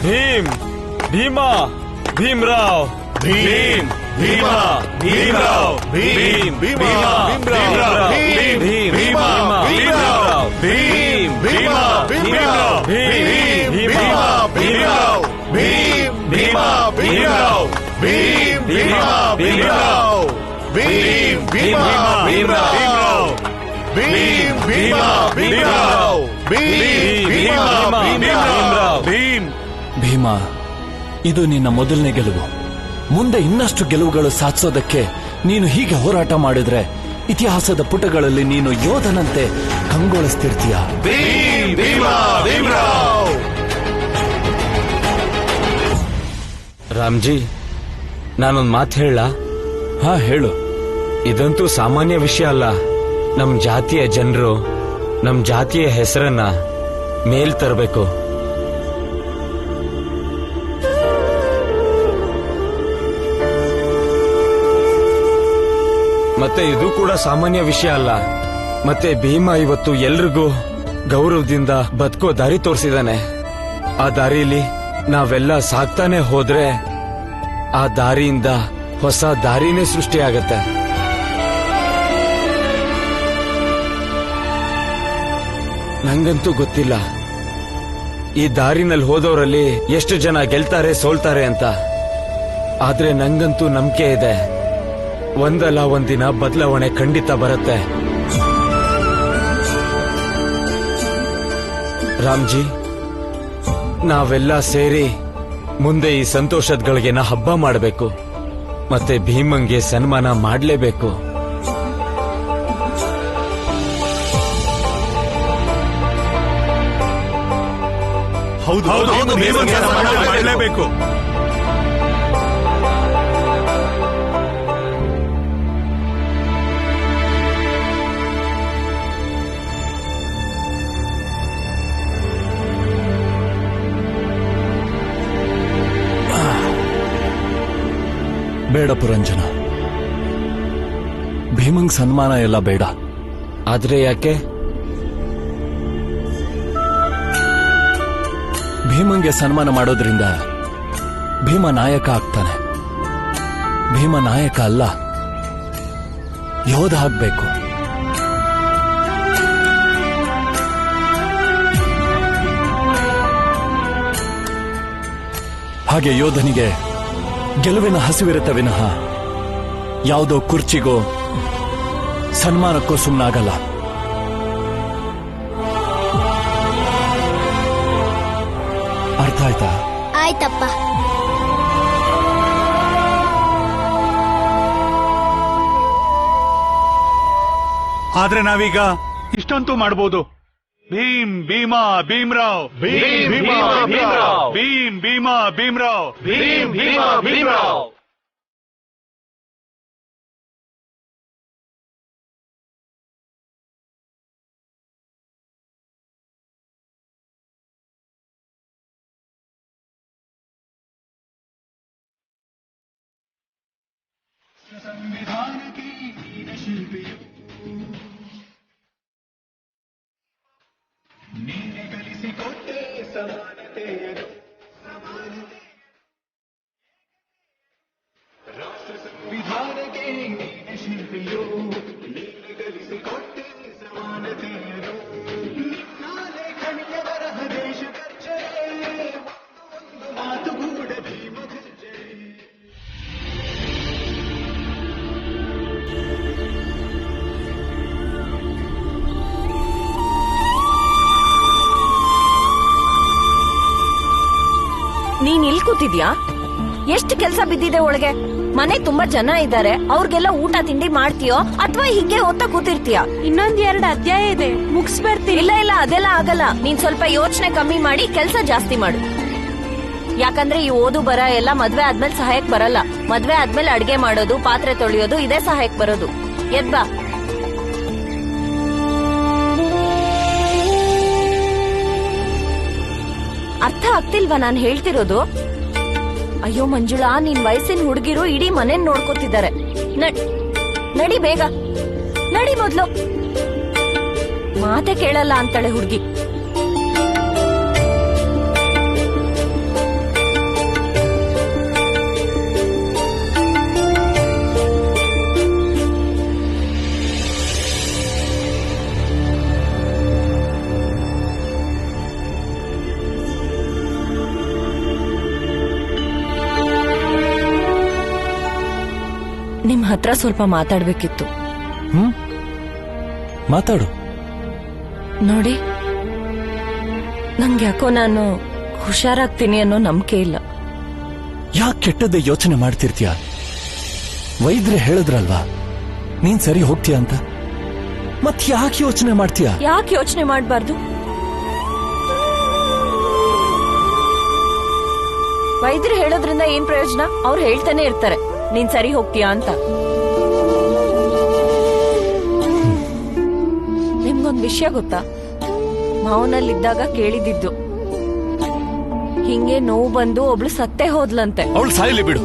ಭೀಮ್, ಭೀಮಾ, ಭೀಮ್ರಾವ್, ಭೀಮ್, ಭೀಮಾ, ಭೀಮ್ರಾವ್, ಭೀಮ್, ಭೀಮಾ, ಭೀಮ್ರಾವ್, ಭೀಮ್, ಭೀಮಾ, ಭೀಮ್ರಾವ್, ಭೀಮ್, ಭೀಮಾ, ಭೀಮ್ರಾವ್, ಭೀಮ್, ಭೀಮಾ, ಭೀಮ್ರಾವ್, ಭೀಮ್, ಭೀಮಾ, ಭೀಮ್ರಾವ್, ಭೀಮ್, ಭೀಮಾ, ಭೀಮ್ರಾವ್, ಭೀಮ್, ಭೀಮಾ, ಭೀಮ್ರಾವ್, ಭೀಮ್, ಭೀಮಾ, ಭೀಮ್ರಾವ್, ಭೀಮ್, ಭೀಮಾ, ಭೀಮ್ರಾವ್, ಭೀಮ್. ಭೀಮಾ, ಇದು ನಿನ್ನ ಮೊದಲನೇ ಗೆಲುವು. ಮುಂದೆ ಇನ್ನಷ್ಟು ಗೆಲುವುಗಳು ಸಾಧಿಸೋದಕ್ಕೆ ನೀನು ಹೀಗೆ ಹೋರಾಟ ಮಾಡಿದ್ರೆ ಇತಿಹಾಸದ ಪುಟಗಳಲ್ಲಿ ನೀನು ಯೋಧನಂತೆ ಕಂಗೊಳಿಸ್ತಿರ್ತೀಯ. ರಾಮ್ಜಿ, ನಾನೊಂದ್ ಮಾತು ಹೇಳ? ಹಾ, ಹೇಳು. ಇದಂತೂ ಸಾಮಾನ್ಯ ವಿಷಯ ಅಲ್ಲ. ನಮ್ ಜಾತಿಯ ಜನರು ನಮ್ ಜಾತಿಯ ಹೆಸರನ್ನ ಮೇಲ್ ತರಬೇಕು. ಮತ್ತೆ ಇದು ಕೂಡ ಸಾಮಾನ್ಯ ವಿಷಯ ಅಲ್ಲ. ಮತ್ತೆ ಭೀಮಾ ಇವತ್ತು ಎಲ್ರಿಗೂ ಗೌರವದಿಂದ ಬದುಕೋ ದಾರಿ ತೋರಿಸಿದಾನೆ. ಆ ದಾರಿಯಲ್ಲಿ ನಾವೆಲ್ಲ ಸಾಕ್ತಾನೆ ಹೋದ್ರೆ ಆ ದಾರಿಯಿಂದ ಹೊಸ ದಾರಿನೇ ಸೃಷ್ಟಿಯಾಗತ್ತೆ. ನಂಗಂತೂ ಗೊತ್ತಿಲ್ಲ ಈ ದಾರಿನಲ್ಲಿ ಹೋದವರಲ್ಲಿ ಎಷ್ಟು ಜನ ಗೆಲ್ತಾರೆ ಸೋಲ್ತಾರೆ ಅಂತ. ಆದ್ರೆ ನಂಗಂತೂ ನಂಬಿಕೆ ಇದೆ, ಒಂದಲ್ಲ ಒಂದಿನ ಬದಲಾವಣೆ ಖಂಡಿತ ಬರುತ್ತೆ. ರಾಮ್ಜಿ, ನಾವೆಲ್ಲ ಸೇರಿ ಮುಂದೆ ಈ ಸಂತೋಷದ ಗಳಿಗೆನ ಹಬ್ಬ ಮಾಡಬೇಕು. ಮತ್ತೆ ಭೀಮಂಗೆ ಸನ್ಮಾನ ಮಾಡಲೇಬೇಕು. ಹೌದು, ಮಾಡಲೇಬೇಕು. ಬೇಡ ಪುರಂಜನ, ಭೀಮಂಗ್ ಸನ್ಮಾನ ಎಲ್ಲ ಬೇಡ. ಆದ್ರೆ ಯಾಕೆ? ಭೀಮಂಗೆ ಸನ್ಮಾನ ಮಾಡೋದ್ರಿಂದ ಭೀಮ ನಾಯಕ ಆಗ್ತಾನೆ. ಭೀಮ ನಾಯಕ ಅಲ್ಲ, ಯೋಧ ಆಗ್ಬೇಕು. ಹಾಗೆ ಯೋಧನಿಗೆ ಗೆಲುವಿನ ಹಸಿವಿರುತ್ತ ವಿನಃ ಯಾವುದೋ ಕುರ್ಚಿಗೋ ಸನ್ಮಾನಕ್ಕೋ ಸುಮ್ಮನಾಗಲ್ಲ. ಅರ್ಥ ಆಯ್ತಾ? ಆಯ್ತಪ್ಪ. ಆದ್ರೆ ನಾವೀಗ ಇಷ್ಟಂತೂ ಮಾಡ್ಬೋದು. ಭೀಮ್ ಭೀಮಾ ಭೀಮ್ರಾವ್, ಭೀಮ್ ಭೀಮಾ ಭೀಮ್ರಾವ್, ಭೀಮ್ ಭೀಮಾ ಭೀಮ್ರಾವ್, ಭೀಮ್ ಭೀಮಾ ಭೀಮ್ರಾವ್. ನೀನ್ ಇಲ್ಲಿ ಕೂತಿದ್ಯಾ? ಎಷ್ಟು ಕೆಲ್ಸ ಬಿದ್ದಿದೆ ಒಳಗೆ. ಮನೆ ತುಂಬಾ ಜನ ಇದ್ದಾರೆ, ಅವ್ರಿಗೆಲ್ಲ ಊಟ ತಿಂಡಿ ಮಾಡ್ತೀಯೋ ಅಥವಾ ಹೀಗೆ ಓದ್ತಾ ಕೂತಿರ್ತೀಯ? ಇನ್ನೊಂದ್ 2 ಅಧ್ಯಾಯ ಇದೆ, ಮುಗಿಸ್ಬರ್ತೀನಿ. ಇಲ್ಲ ಇಲ್ಲ, ಅದೆಲ್ಲ ಆಗಲ್ಲ. ನೀನ್ ಸ್ವಲ್ಪ ಯೋಚನೆ ಕಮ್ಮಿ ಮಾಡಿ ಕೆಲ್ಸ ಜಾಸ್ತಿ ಮಾಡು. ಯಾಕಂದ್ರೆ ಈ ಓದು ಬರ ಎಲ್ಲ ಮದ್ವೆ ಆದ್ಮೇಲೆ ಸಹಾಯಕ್ ಬರಲ್ಲ. ಮದ್ವೆ ಆದ್ಮೇಲೆ ಅಡ್ಗೆ ಮಾಡೋದು, ಪಾತ್ರೆ ತೊಳೆಯೋದು ಇದೇ ಸಹಾಯಕ್ ಬರೋದು. ಎದ್ಬಾ. ಅರ್ಥ ಆಗ್ತಿಲ್ವಾ ನಾನ್ ಹೇಳ್ತಿರೋದು? ಅಯ್ಯೋ ಮಂಜುಳಾ, ನಿನ್ ವಯಸ್ಸಿನ ಹುಡುಗಿರು ಇಡೀ ಮನೇನ್ ನೋಡ್ಕೋತಿದ್ದಾರೆ. ನಡಿ ಬೇಗ ನಡಿ, ಮೊದ್ಲು. ಮಾತೆ ಕೇಳಲ್ಲ ಅಂತಾಳೆ ಹುಡುಗಿ. ನಿಮ್ ಹತ್ರ ಸ್ವಲ್ಪ ಮಾತಾಡ್ಬೇಕಿತ್ತು. ಮಾತಾಡು. ನೋಡಿ, ನಂಗೆ ಯಾಕೋ ನಾನು ಹುಷಾರಾಗ್ತೀನಿ ಅನ್ನೋ ನಂಬಿಕೆ ಇಲ್ಲ. ಯಾಕೆ ಕೆಟ್ಟದ್ದೇ ಯೋಚನೆ ಮಾಡ್ತಿರ್ತೀಯ? ವೈದ್ಯರೇ ಹೇಳಿದ್ರಲ್ವಾ ನೀನ್ ಸರಿ ಹೋಗ್ತೀಯ ಅಂತ. ಮತ್ ಯಾಕೆ ಯೋಚನೆ ಮಾಡ್ತೀಯ? ಯಾಕೆ ಯೋಚನೆ ಮಾಡ್ಬಾರ್ದು? ವೈದ್ಯರು ಹೇಳೋದ್ರಿಂದ ಏನ್ ಪ್ರಯೋಜನ? ಅವ್ರು ಹೇಳ್ತಾನೆ ಇರ್ತಾರೆ ನೀನ್ ಸರಿ ಹೋಗ್ತೀಯಾ ಅಂತ. ನಿಮ್ಗೊಂದ್ ವಿಷಯ ಗೊತ್ತಾ? ಮಾವನಲ್ಲಿದ್ದಾಗ ಕೇಳಿದಿದ್ದು, ಹಿಂಗೆ ನೋವು ಬಂದು ಒಬ್ಳು ಸತ್ತೇ ಹೋದ್ಲಂತೆ. ಅವಳು ಸಾಯಲಿ ಬಿಡು,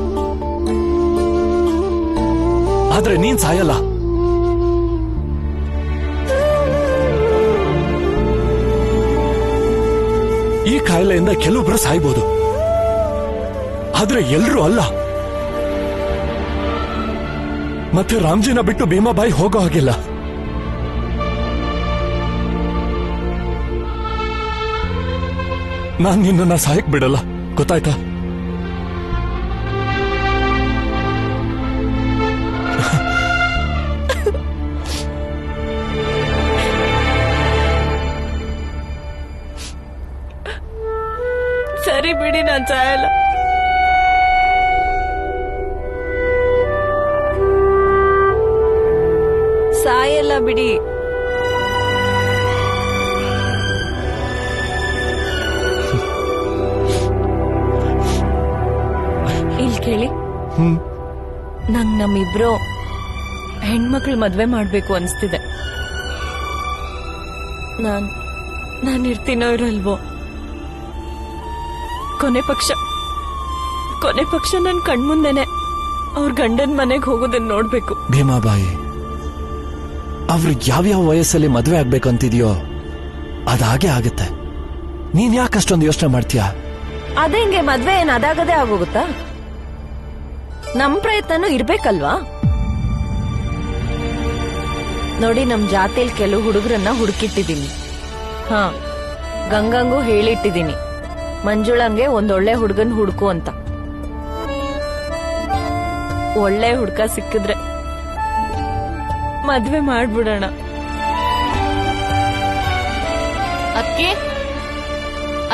ಆದ್ರೆ ನೀನ್ ಸಾಯಲ್ಲ. ಈ ಕಾಯಿಲೆಯಿಂದ ಕೆಲವೊಬ್ರು ಸಾಯ್ಬೋದು, ಆದ್ರೆ ಎಲ್ರೂ ಅಲ್ಲ. ಮತ್ತೆ ರಾಮ್ಜಿನ ಬಿಟ್ಟು ಭೀಮಾಬಾಯಿ ಹೋಗೋ ಹಾಗಿಲ್ಲ. ನಾನ್ ನಿನ್ನ ಸಾಯಕ್ ಬಿಡಲ್ಲ, ಗೊತ್ತಾಯ್ತಾ? ಸರಿ ಬಿಡಿ, ನಾನ್ ಸಾಯಲ್ಲ. ಸಾಯಲ್ಲ ಬಿಡಿ. ಇಲ್ ಕೇಳಿ, ನಂಗ್ ನಮ್ಮಿಬ್ರು ಹೆಣ್ಮಕ್ಳು ಮದ್ವೆ ಮಾಡ್ಬೇಕು ಅನ್ಸ್ತಿದೆ. ನಾನ್ ಇರ್ತೀನೋ ಇರಲ್ವೋ? ಕೊನೆ ಪಕ್ಷ ನನ್ ಕಣ್ಮುಂದೆನೆ ಅವ್ರ ಗಂಡನ್ ಮನೆಗ್ ಹೋಗೋದನ್ನ ನೋಡ್ಬೇಕು. ಭೀಮಾಬಾಯಿ, ಅವ್ರು ಯಾವ್ಯಾವ ವಯಸ್ಸಲ್ಲಿ ಮದ್ವೆ ಆಗ್ಬೇಕಂತಿದ್ಯೋ ಅದಾಗೆ ಆಗುತ್ತೆ. ನೀನ್ ಯಾಕಷ್ಟೊಂದು ಯೋಚನೆ ಮಾಡ್ತೀಯ? ಅದೇಂಗೆ ಮದ್ವೆ ಏನ್ ಅದಾಗದೇ ಆಗೋಗುತ್ತಾ? ನಮ್ ಪ್ರಯತ್ನನೂ ಇರ್ಬೇಕಲ್ವಾ? ನೋಡಿ, ನಮ್ ಜಾತಿಲ್ ಕೆಲವು ಹುಡುಗರನ್ನ ಹುಡುಕಿಟ್ಟಿದ್ದೀನಿ. ಗಂಗಂಗೂ ಹೇಳಿಟ್ಟಿದ್ದೀನಿ, ಮಂಜುಳಂಗೆ ಒಂದೊಳ್ಳೆ ಹುಡುಗನ್ ಹುಡುಕು ಅಂತ. ಒಳ್ಳೆ ಹುಡ್ಕ ಸಿಕ್ಕಿದ್ರೆ ಮದ್ವೆ ಮಾಡ್ಬಿಡೋಣ.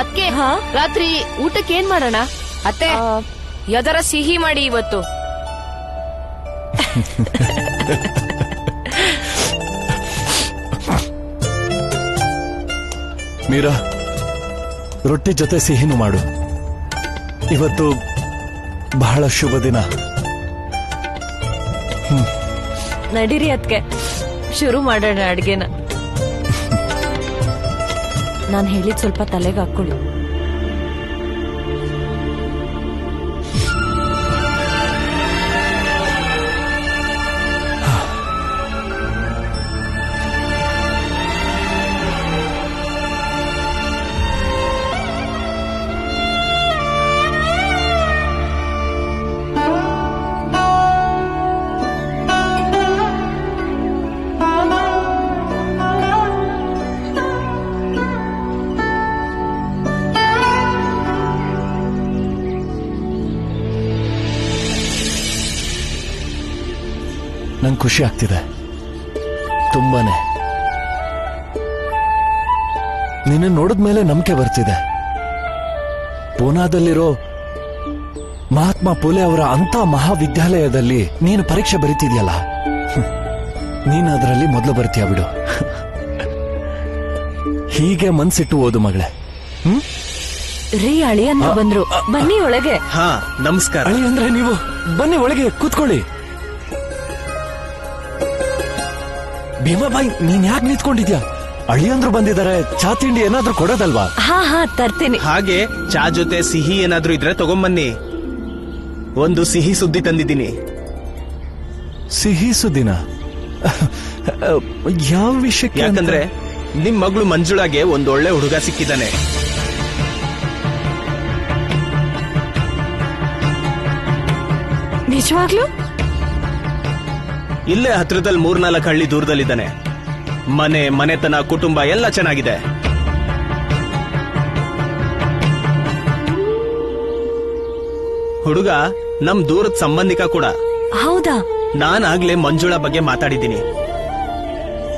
ಅದ್ಕೆ ರಾತ್ರಿ ಊಟಕ್ಕೆ ಏನ್ ಮಾಡೋಣ? ಅತ್ತೆ ಯಾವ್ದಾರ ಸಿಹಿ ಮಾಡಿ ಇವತ್ತು. ಮೀರಾ, ರೊಟ್ಟಿ ಜೊತೆ ಸಿಹಿನೂ ಮಾಡು. ಇವತ್ತು ಬಹಳ ಶುಭ ದಿನ. ನಡೀರಿ ಅದ್ಕೆ, ಶುರು ಮಾಡೋಣ ಅಡ್ಗೆನ. ನಾನ್ ಹೇಳಿದ್ ಸ್ವಲ್ಪ ತಲೆಗೆ ಹಾಕೊಳ್ಳಿ. ನಂಗೆ ಖುಷಿ ಆಗ್ತಿದೆ ತುಂಬಾನೇ. ನಿನ್ನ ನೋಡಿದ್ಮೇಲೆ ನಂಬಿಕೆ ಬರ್ತಿದೆ. ಪೂನಾದಲ್ಲಿರೋ ಮಹಾತ್ಮ ಫುಲೆ ಅವರ ಅಂತ ಮಹಾವಿದ್ಯಾಲಯದಲ್ಲಿ ನೀನು ಪರೀಕ್ಷೆ ಬರೀತಿದ್ಯಲ್ಲ, ನೀನು ಅದರಲ್ಲಿ ಮೊದಲು ಬರ್ತೀಯ ಬಿಡು. ಹೀಗೆ ಮನ್ಸಿಟ್ಟು ಓದು ಮಗಳೇ. ರೀ ಅಳಿಯಂದ್ರ ಬಂದ್ರು, ಬನ್ನಿ ಒಳಗೆ. ಹಾ ನಮಸ್ಕಾರ. ಅಳಿ ಅಂದ್ರೆ ನೀವು ಬನ್ನಿ ಒಳಗೆ ಕೂತ್ಕೊಳ್ಳಿ. ಭೀಮಾಬಾಯಿ, ನೀನ್ ಯಾಕೆ ನಿಂತ್ಕೊಂಡಿದ್ಯಾ? ಅಳಿಯಂದ್ರು ಬಂದಿದ್ದಾರೆ, ಚಾ ತಿಂಡಿ ಏನಾದ್ರೂ ಕೊಡೋದಲ್ವಾ? ಹಾ ತರ್ತೀನಿ. ಹಾಗೆ ಚಾ ಜೊತೆ ಸಿಹಿ ಏನಾದ್ರೂ ಇದ್ರೆ ತಗೊಂಬನ್ನಿ. ಒಂದು ಸಿಹಿ ಸುದ್ದಿ ತಂದಿದ್ದೀನಿ. ಸಿಹಿ ಸುದ್ದಿನ? ಯಾವ ವಿಷಯಕ್ಕೆ? ಯಾಕಂದ್ರೆ ನಿಮ್ ಮಗಳು ಮಂಜುಳಾಗೆ ಒಂದೊಳ್ಳೆ ಹುಡುಗ ಸಿಕ್ಕಿದ್ದಾನೆ. ನಿಜವಾಗ್ಲೂ? ಇಲ್ಲೇ ಹತ್ರದಲ್ಲಿ 3-4 ಹಳ್ಳಿ ದೂರದಲ್ಲಿದ್ದಾನೆ. ಮನೆತನ, ಕುಟುಂಬ ಎಲ್ಲ ಚೆನ್ನಾಗಿದೆ. ಹುಡುಗ ನಮ್ ದೂರದ ಸಂಬಂಧಿಕ ಕೂಡ. ಹೌದಾ? ನಾನಾಗ್ಲೇ ಮಂಜುಳಾ ಬಗ್ಗೆ ಮಾತಾಡಿದ್ದೀನಿ.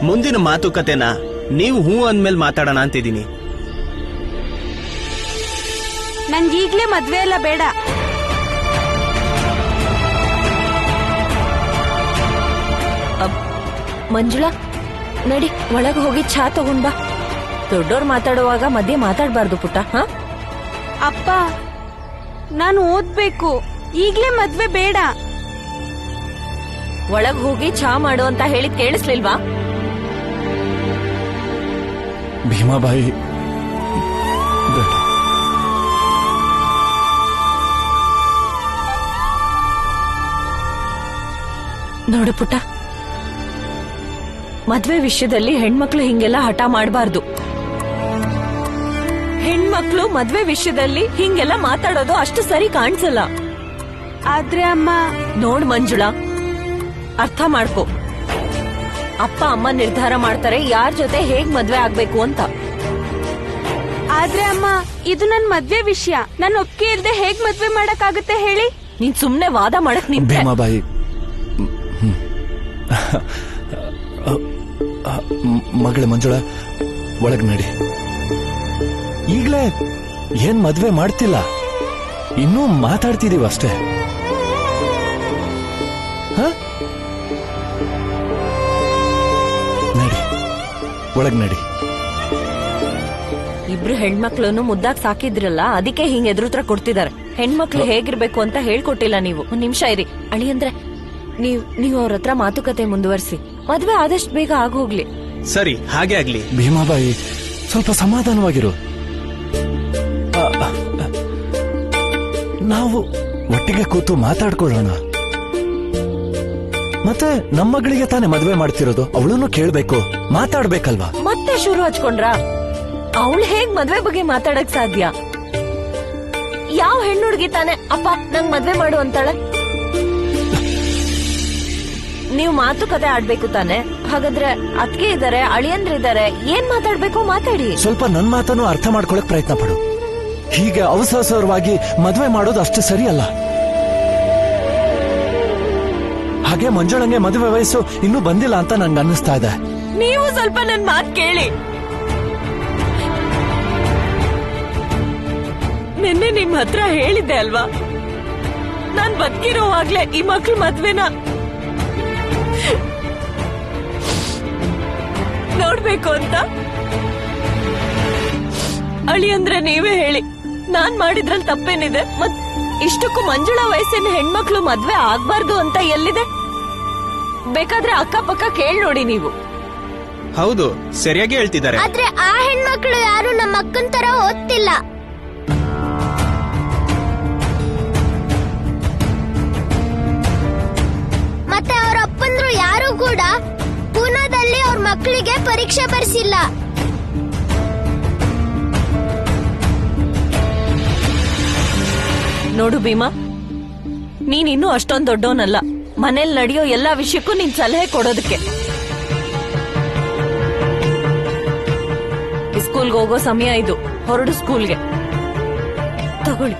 ಮುಂದಿನ ಮಾತುಕತೆನ ನೀವು ಹೂ ಅಂದ್ಮೇಲೆ ಮಾತಾಡೋಣ ಅಂತಿದ್ದೀನಿ. ನಂಗೀಗ್ಲೇ ಮದ್ವೆ ಎಲ್ಲ ಬೇಡ. ಮಂಜುಳಾ, ನಡಿ ಒಳಗೆ ಹೋಗಿ ಚಾ ತಗೊಂಡ್ ಬಾ. ದೊಡ್ಡೋರ್ ಮಾತಾಡುವಾಗ ಮಧ್ಯೆ ಮಾತಾಡ್ಬಾರ್ದು ಪುಟ್ಟ. ಹಾ ಅಪ್ಪ, ನಾನು ಓದ್ಬೇಕು, ಈಗ್ಲೇ ಮದ್ವೆ ಬೇಡ. ಒಳಗ್ ಹೋಗಿ ಚಾ ಮಾಡು ಅಂತ ಹೇಳಿದ್ ಕೇಳಿಸ್ಲಿಲ್ವಾ? ಭೀಮಾಬಾಯಿ, ನೋಡು ಪುಟ್ಟ, ಮದ್ವೆ ವಿಷಯದಲ್ಲಿ ಹೆಣ್ಮಕ್ಳು ಹಿಂಗೆಲ್ಲ ಹಠ ಮಾಡಬಾರ್ದು. ಹೆಣ್ಮಕ್ಳು ಮದ್ವೆ ವಿಷಯದಲ್ಲಿ ಹಿಂಗೆಲ್ಲ ಮಾತಾಡೋದು ಅಷ್ಟು ಸರಿ ಕಾಣಿಸಲ್ಲ. ಆದ್ರೆ ಅಮ್ಮ. ನೋಡ್ ಮಂಜುಳಾ, ಅರ್ಥ ಮಾಡ್ಕೋ. ಅಪ್ಪ ಅಮ್ಮ ನಿರ್ಧಾರ ಮಾಡ್ತಾರೆ ಯಾರ ಜೊತೆ ಹೇಗ್ ಮದ್ವೆ ಆಗ್ಬೇಕು ಅಂತ. ಆದ್ರೆ ಅಮ್ಮ, ಇದು ನನ್ ಮದ್ವೆ ವಿಷಯ. ನನ್ ಒಪ್ಪಿಗೆ ಇಲ್ದೆ ಹೇಗ್ ಮದ್ವೆ ಮಾಡಕ್ಕಾಗುತ್ತೆ ಹೇಳಿ? ನೀನ್ ಸುಮ್ನೆ ವಾದ ಮಾಡಕ್ ನಿಂತೆ. ಭೀಮಾಬಾಯಿ, ಮಗಳೇ ಮಂಜುಳಾ, ಒಳಗ್ ನಡಿ. ಈಗ್ಲೇ ಏನ್ ಮದ್ವೆ ಮಾಡ್ತಿಲ್ಲ, ಇನ್ನೂ ಮಾತಾಡ್ತಿದೀವಿ ಅಷ್ಟೇ. ನಡಿ, ಒಳಗ್ ನಡಿ. ಇಬ್ರು ಹೆಣ್ಮಕ್ಳನ್ನು ಮುದ್ದಾಗ್ ಸಾಕಿದ್ರಲ್ಲ, ಅದಕ್ಕೆ ಹಿಂಗ್ ಎದುರುತ್ರ ಕೊಡ್ತಿದ್ದಾರೆ. ಹೆಣ್ಮಕ್ಳು ಹೇಗಿರ್ಬೇಕು ಅಂತ ಹೇಳ್ಕೊಟ್ಟಿಲ್ಲ ನೀವು. ಒಂದ್ ನಿಮಿಷ ಇರಿ ಅಳಿಯಂದ್ರೆ, ನೀವು ಅವ್ರ ಹತ್ರ ಮಾತುಕತೆ ಮುಂದುವರಿಸಿ. ಮದ್ವೆ ಆದಷ್ಟು ಬೇಗ ಆಗೋಗ್ಲಿ. ಸರಿ, ಹಾಗೆ ಆಗ್ಲಿ. ಭೀಮಾಬಾಯಿ, ಸ್ವಲ್ಪ ಸಮಾಧಾನವಾಗಿರು. ನಾವು ಒಟ್ಟಿಗೆ ಕೂತು ಮಾತಾಡ್ಕೊಳ್ಳೋಣ. ಮತ್ತೆ ನಮ್ಮ ಮಗಳಿಗೆ ತಾನೇ ಮದ್ವೆ ಮಾಡ್ತಿರೋದು, ಅವಳನ್ನು ಕೇಳ್ಬೇಕು, ಮಾತಾಡ್ಬೇಕಲ್ವಾ? ಮತ್ತೆ ಶುರು ಹಚ್ಕೊಂಡ್ರ? ಅವಳು ಹೇಗ್ ಮದ್ವೆ ಬಗ್ಗೆ ಮಾತಾಡಕ್ ಸಾಧ್ಯ? ಯಾವ ಹೆಣ್ಣುಡ್ಗಿ ತಾನೆ ಅಪ್ಪ ನಂಗ್ ಮದ್ವೆ ಮಾಡು ಅಂತಾಳೆ? ನೀವು ಮಾತುಕತೆ ಆಡ್ಬೇಕು ತಾನೆ. ಹಾಗಾದ್ರೆ ಅತ್ಗೆ ಇದಾರೆ, ಅಳಿಯಂದ್ರಿದ್ದಾರೆ, ಏನ್ ಮಾತಾಡ್ಬೇಕು ಮಾತಾಡಿ. ಸ್ವಲ್ಪ ನನ್ ಮಾತನ್ನು ಅರ್ಥ ಮಾಡ್ಕೊಳಕ್ ಪ್ರಯತ್ನ ಪಡು. ಹೀಗೆ ಅವಸರವಾಗಿ ಮದ್ವೆ ಮಾಡೋದು ಅಷ್ಟು ಸರಿಯಲ್ಲ. ಹಾಗೆ ಮಂಜುಳಂಗೆ ಮದುವೆ ವಯಸ್ಸು ಇನ್ನೂ ಬಂದಿಲ್ಲ ಅಂತ ನಂಗೆ ಅನ್ನಿಸ್ತಾ ಇದೆ. ನೀವು ಸ್ವಲ್ಪ ನನ್ ಮಾತ್ ಕೇಳಿ. ನಿನ್ನೆ ನಿಮ್ ಹತ್ರ ಹೇಳಿದ್ದೆ ಅಲ್ವಾ, ನಾನ್ ಬದುಕಿರೋವಾಗ್ಲೇ ಈ ಮಕ್ಳ ಮದ್ವೆನ ನೋಡ್ಬೇಕು ಅಂತ. ಅಳಿ ಅಂದ್ರೆ ನೀವೇ ಹೇಳಿ, ನಾನ್ ಮಾಡಿದ್ರಲ್ಲಿ ತಪ್ಪೇನಿದೆ? ಮತ್ ಇಷ್ಟಕ್ಕೂ ಮಂಜುಳಾ ವಯಸ್ಸಿನ ಹೆಣ್ಮಕ್ಳು ಮದ್ವೆ ಆಗ್ಬಾರ್ದು ಅಂತ ಎಲ್ಲಿದೆ? ಬೇಕಾದ್ರೆ ಅಕ್ಕಪಕ್ಕ ಕೇಳಿ ನೋಡಿ ನೀವು. ಹೌದು, ಸರಿಯಾಗಿ ಹೇಳ್ತಿದ್ದಾರೆ. ಆದ್ರೆ ಆ ಹೆಣ್ಮಕ್ಳು ಯಾರು ನಮ್ಮ ಅಕ್ಕನ್ ತರ ಓದ್ತಿಲ್ಲ. ಮತ್ತೆ ಅವ್ರ ಅಪ್ಪಂದ್ರು ಯಾರು ಕೂಡ ಪೂನಾದಲ್ಲಿ ಅವ್ರ ಮಕ್ಕಳಿಗೆ ಪರೀಕ್ಷೆ ಬರ್ಸಿಲ್ಲ. ನೋಡು ಭೀಮಾ, ನೀನ್ ಇನ್ನೂ ಅಷ್ಟೊಂದ್ ದೊಡ್ಡವನಲ್ಲ ಮನೇಲಿ ನಡೆಯೋ ಎಲ್ಲಾ ವಿಷಯಕ್ಕೂ ನೀನ್ ಸಲಹೆ ಕೊಡೋದಕ್ಕೆ. ಸ್ಕೂಲ್ಗೆ ಹೋಗೋ ಸಮಯ ಇದು, ಹೊರಡು ಸ್ಕೂಲ್ಗೆ. ತಗೊಳ್ಳಿ.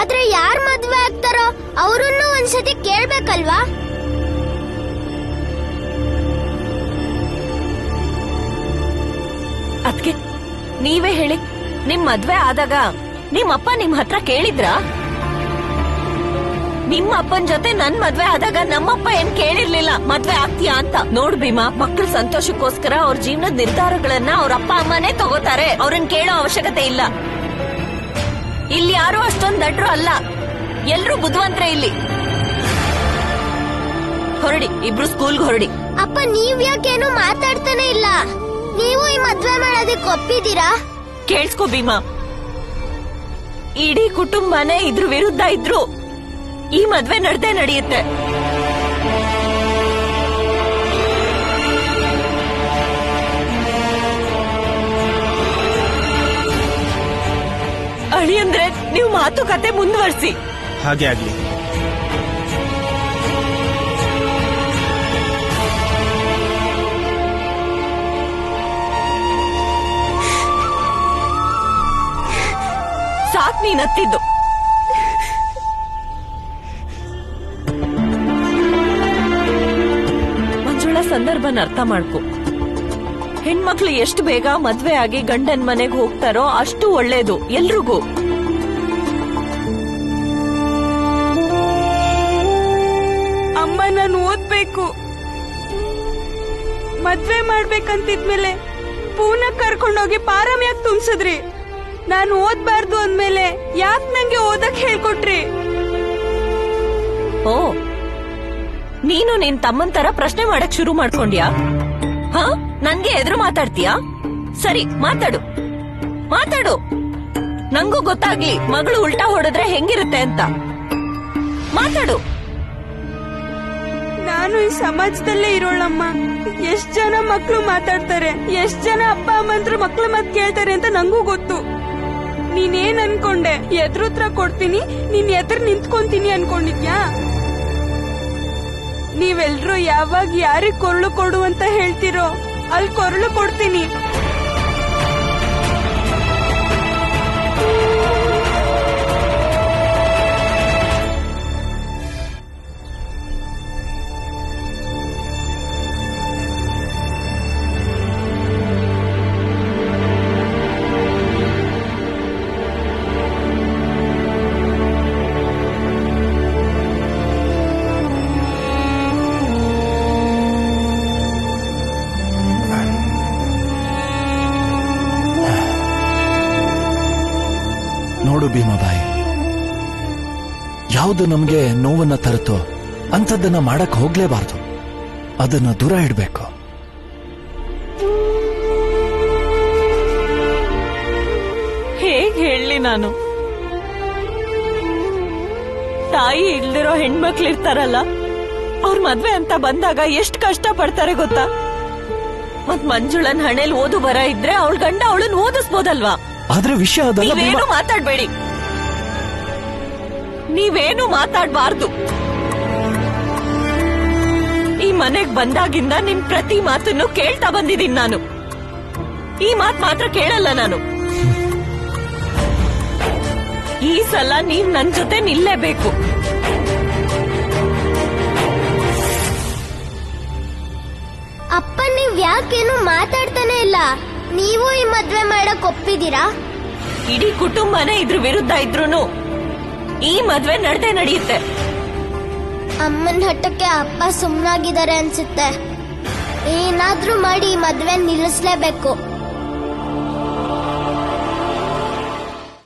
ಆದ್ರೆ ಯಾರ್ ಮದ್ವೆ ಆಗ್ತಾರೋ ಅವ್ರನ್ನೂ ಒಂದ್ಸತಿ ಕೇಳ್ಬೇಕಲ್ವಾ? ಅದ್ಕೆ ನೀವೇ ಹೇಳಿ, ನಿಮ್ ಮದ್ವೆ ಆದಾಗ ನಿಮ್ಮಪ್ಪ ನಿಮ್ ಹತ್ರ ಕೇಳಿದ್ರಾ? ನಿಮ್ಮ ಅಪ್ಪನ್ ಜೊತೆ ನನ್ ಮದ್ವೆ ಆದಾಗ ನಮ್ಮಪ್ಪ ಏನ್ ಕೇಳಿರ್ಲಿಲ್ಲ ಮದ್ವೆ ಆಗ್ತೀಯಾ ಅಂತ. ನೋಡ್ ಭೀಮಾ, ಮಕ್ಳ ಸಂತೋಷಕ್ಕೋಸ್ಕರ ಅವ್ರ ಜೀವನದ ನಿರ್ಧಾರಗಳನ್ನ ಅವ್ರ ಅಪ್ಪ ಅಮ್ಮನೇ ತಗೋತಾರೆ, ಅವ್ರನ್ನ ಕೇಳೋ ಅವಶ್ಯಕತೆ ಇಲ್ಲ. ಇಲ್ಲಿ ಯಾರು ಅಷ್ಟೊಂದ್ ದಡ್ರು ಅಲ್ಲ, ಎಲ್ರೂ ಬುದ್ಧಿವಂತರೇ ಇಲ್ಲಿ. ಹೊರಡಿ, ಇಬ್ರು ಸ್ಕೂಲ್ಗೆ ಹೊರಡಿ. ಅಪ್ಪ, ನೀವ್ ಯಾಕೇನು ಮಾತಾಡ್ತಾನೆ ಇಲ್ಲ? ನೀವು ಈ ಮದ್ವೆ ಮಾಡೋದಕ್ಕೆ ಒಪ್ಪಿದ್ದೀರಾ? ಕೇಳಿಸ್ಕೊ ಭೀಮಾ, ಇಡೀ ಕುಟುಂಬನೇ ಇದ್ರ ವಿರುದ್ಧ ಇದ್ರು ಈ ಮದ್ವೆ ನಡೆದೇ ನಡೆಯುತ್ತೆ. ಅಳಿ ಅಂದ್ರೆ ನೀವು ಮಾತುಕತೆ ಮುಂದುವರಿಸಿ. ಹಾಗೆ ಆಗ್ಲಿ. ಸಾಕ್ ನೀನ್ ಹತ್ತಿದ್ದು. ಮಂಜುಳಾ, ಸಂದರ್ಭನ ಅರ್ಥ ಮಾಡ್ಕೊ. ಹೆಣ್ಮಕ್ಳು ಎಷ್ಟು ಬೇಗ ಮದ್ವೆ ಆಗಿ ಗಂಡನ್ ಮನೆಗೆ ಹೋಗ್ತಾರೋ ಅಷ್ಟು ಒಳ್ಳೇದು ಎಲ್ರಿಗೂ. ಅಮ್ಮ, ನಾನು ಓದ್ಬೇಕು. ಮದ್ವೆ ಮಾಡ್ಬೇಕಂತಿದ್ಮೇಲೆ ಪೂನ ಕರ್ಕೊಂಡೋಗಿ ಪಾರಮ್ ಯಾಕೆ ತುಂಬಿಸಿದ್ರಿ? ನಾನು ಓದ್ಬಾರ್ದು ಅಂದ್ಮೇಲೆ ಯಾಕೆ ನಂಗೆ ಓದಕ್ ಹೇಳ್ಕೊಟ್ರಿ? ಓ, ನೀನು ನಿನ್ ತಮ್ಮನ್ ತರ ಪ್ರಶ್ನೆ ಮಾಡಕ್ ಶುರು ಮಾಡ್ಕೊಂಡ್ಯಾ? ಹ, ನನ್ಗೆ ಎದುರು ಮಾತಾಡ್ತೀಯಾ? ಸರಿ, ಮಾತಾಡು ಮಾತಾಡು. ನಂಗೂ ಗೊತ್ತಾಗ್ಲಿ ಮಗಳು ಉಲ್ಟಾ ಹೊಡೆದ್ರೆ ಹೆಂಗಿರುತ್ತೆ ಅಂತ. ಮಾತಾಡು. ನಾನು ಈ ಸಮಾಜದಲ್ಲೇ ಇರೋಳಮ್ಮ. ಎಷ್ಟ್ ಜನ ಮಕ್ಳು ಮಾತಾಡ್ತಾರೆ, ಎಷ್ಟ್ ಜನ ಅಪ್ಪ ಅಮ್ಮಂದ್ರು ಮಕ್ಳ ಮಾತ್ ಕೇಳ್ತಾರೆ ಅಂತ ನಂಗೂ ಗೊತ್ತು. ನೀನೇನ್ ಅನ್ಕೊಂಡೆ? ಎದುರುತ್ರ ಕೊಡ್ತೀನಿ, ನೀನ್ ಎದುರು ನಿಂತ್ಕೊಂತೀನಿ ಅನ್ಕೊಂಡಿದ್ಯಾ? ನೀವೆಲ್ರೂ ಯಾವಾಗ ಯಾರಿಗ್ ಕೊರಳು ಕೊಡು ಅಂತ ಹೇಳ್ತಿರೋ ಅಲ್ಲಿ ಕೊರಳು ಕೊಡ್ತೀನಿ. ನೋಡು ಭೀಮಾಬಾಯಿ, ಯಾವುದು ನಮ್ಗೆ ನೋವನ್ನ ತರುತ್ತೋ ಅಂಥದ್ದನ್ನ ಮಾಡಕ್ ಹೋಗ್ಲೇಬಾರ್ದು. ಅದನ್ನ ದೂರ ಇಡ್ಬೇಕು. ಹೇಗ್ ಹೇಳಿ ನಾನು? ತಾಯಿ ಇಲ್ದಿರೋ ಹೆಣ್ಮಕ್ಳಿರ್ತಾರಲ್ಲ, ಅವ್ರ ಮದ್ವೆ ಅಂತ ಬಂದಾಗ ಎಷ್ಟ್ ಕಷ್ಟ ಪಡ್ತಾರೆ ಗೊತ್ತಾ? ಮತ್ ಮಂಜುಳನ್ ಹಣೆಲ್ ಓದು ಬರ ಇದ್ರೆ ಅವಳ ಗಂಡ ಅವಳನ್ನ ಓದಿಸ್ಬೋದಲ್ವಾ? ಆದ್ರೆ ವಿಷಯ ಅದಲ್ಲ. ನೀವೇನು ಮಾತಾಡ್ಬೇಡಿ, ನೀವೇನು ಮಾತಾಡ್ಬಾರ್ದು. ಈ ಮನೆಗ್ ಬಂದಾಗಿಂದ ನಿಮ್ ಪ್ರತಿ ಮಾತನ್ನು ಕೇಳ್ತಾ ಬಂದಿದ್ದೀನಿ ನಾನು. ಈ ಮಾತ್ ಮಾತ್ರ ಕೇಳಲ್ಲ ನಾನು. ಈ ಸಲ ನೀವ್ ನನ್ ಜೊತೆ ನಿಲ್ಲೇಬೇಕು. ಅಪ್ಪ ನೀವ್ ಯಾಕೇನು ಮಾತಾಡ್ತಾನೆ ಇಲ್ಲ? ನೀವು ಈ ಮದ್ವೆ ಮಾಡಕ್ ಒಪ್ಪಿದೀರಾ? ಇಡೀ ಕುಟುಂಬನೇ ಇದ್ರ ವಿರುದ್ಧ ಇದ್ರೂನು ಈ ಮದ್ವೆ ನಡೆಯುತ್ತೆ. ಅಮ್ಮನ್ ಹಟ್ಟಕ್ಕೆ ಅಪ್ಪ ಸುಮ್ನಾಗಿದ್ದಾರೆ ಅನ್ಸುತ್ತೆ. ಏನಾದ್ರೂ ಮಾಡಿ ಈ ಮದ್ವೆ ನಿಲ್ಲಿಸ್ಲೇಬೇಕು.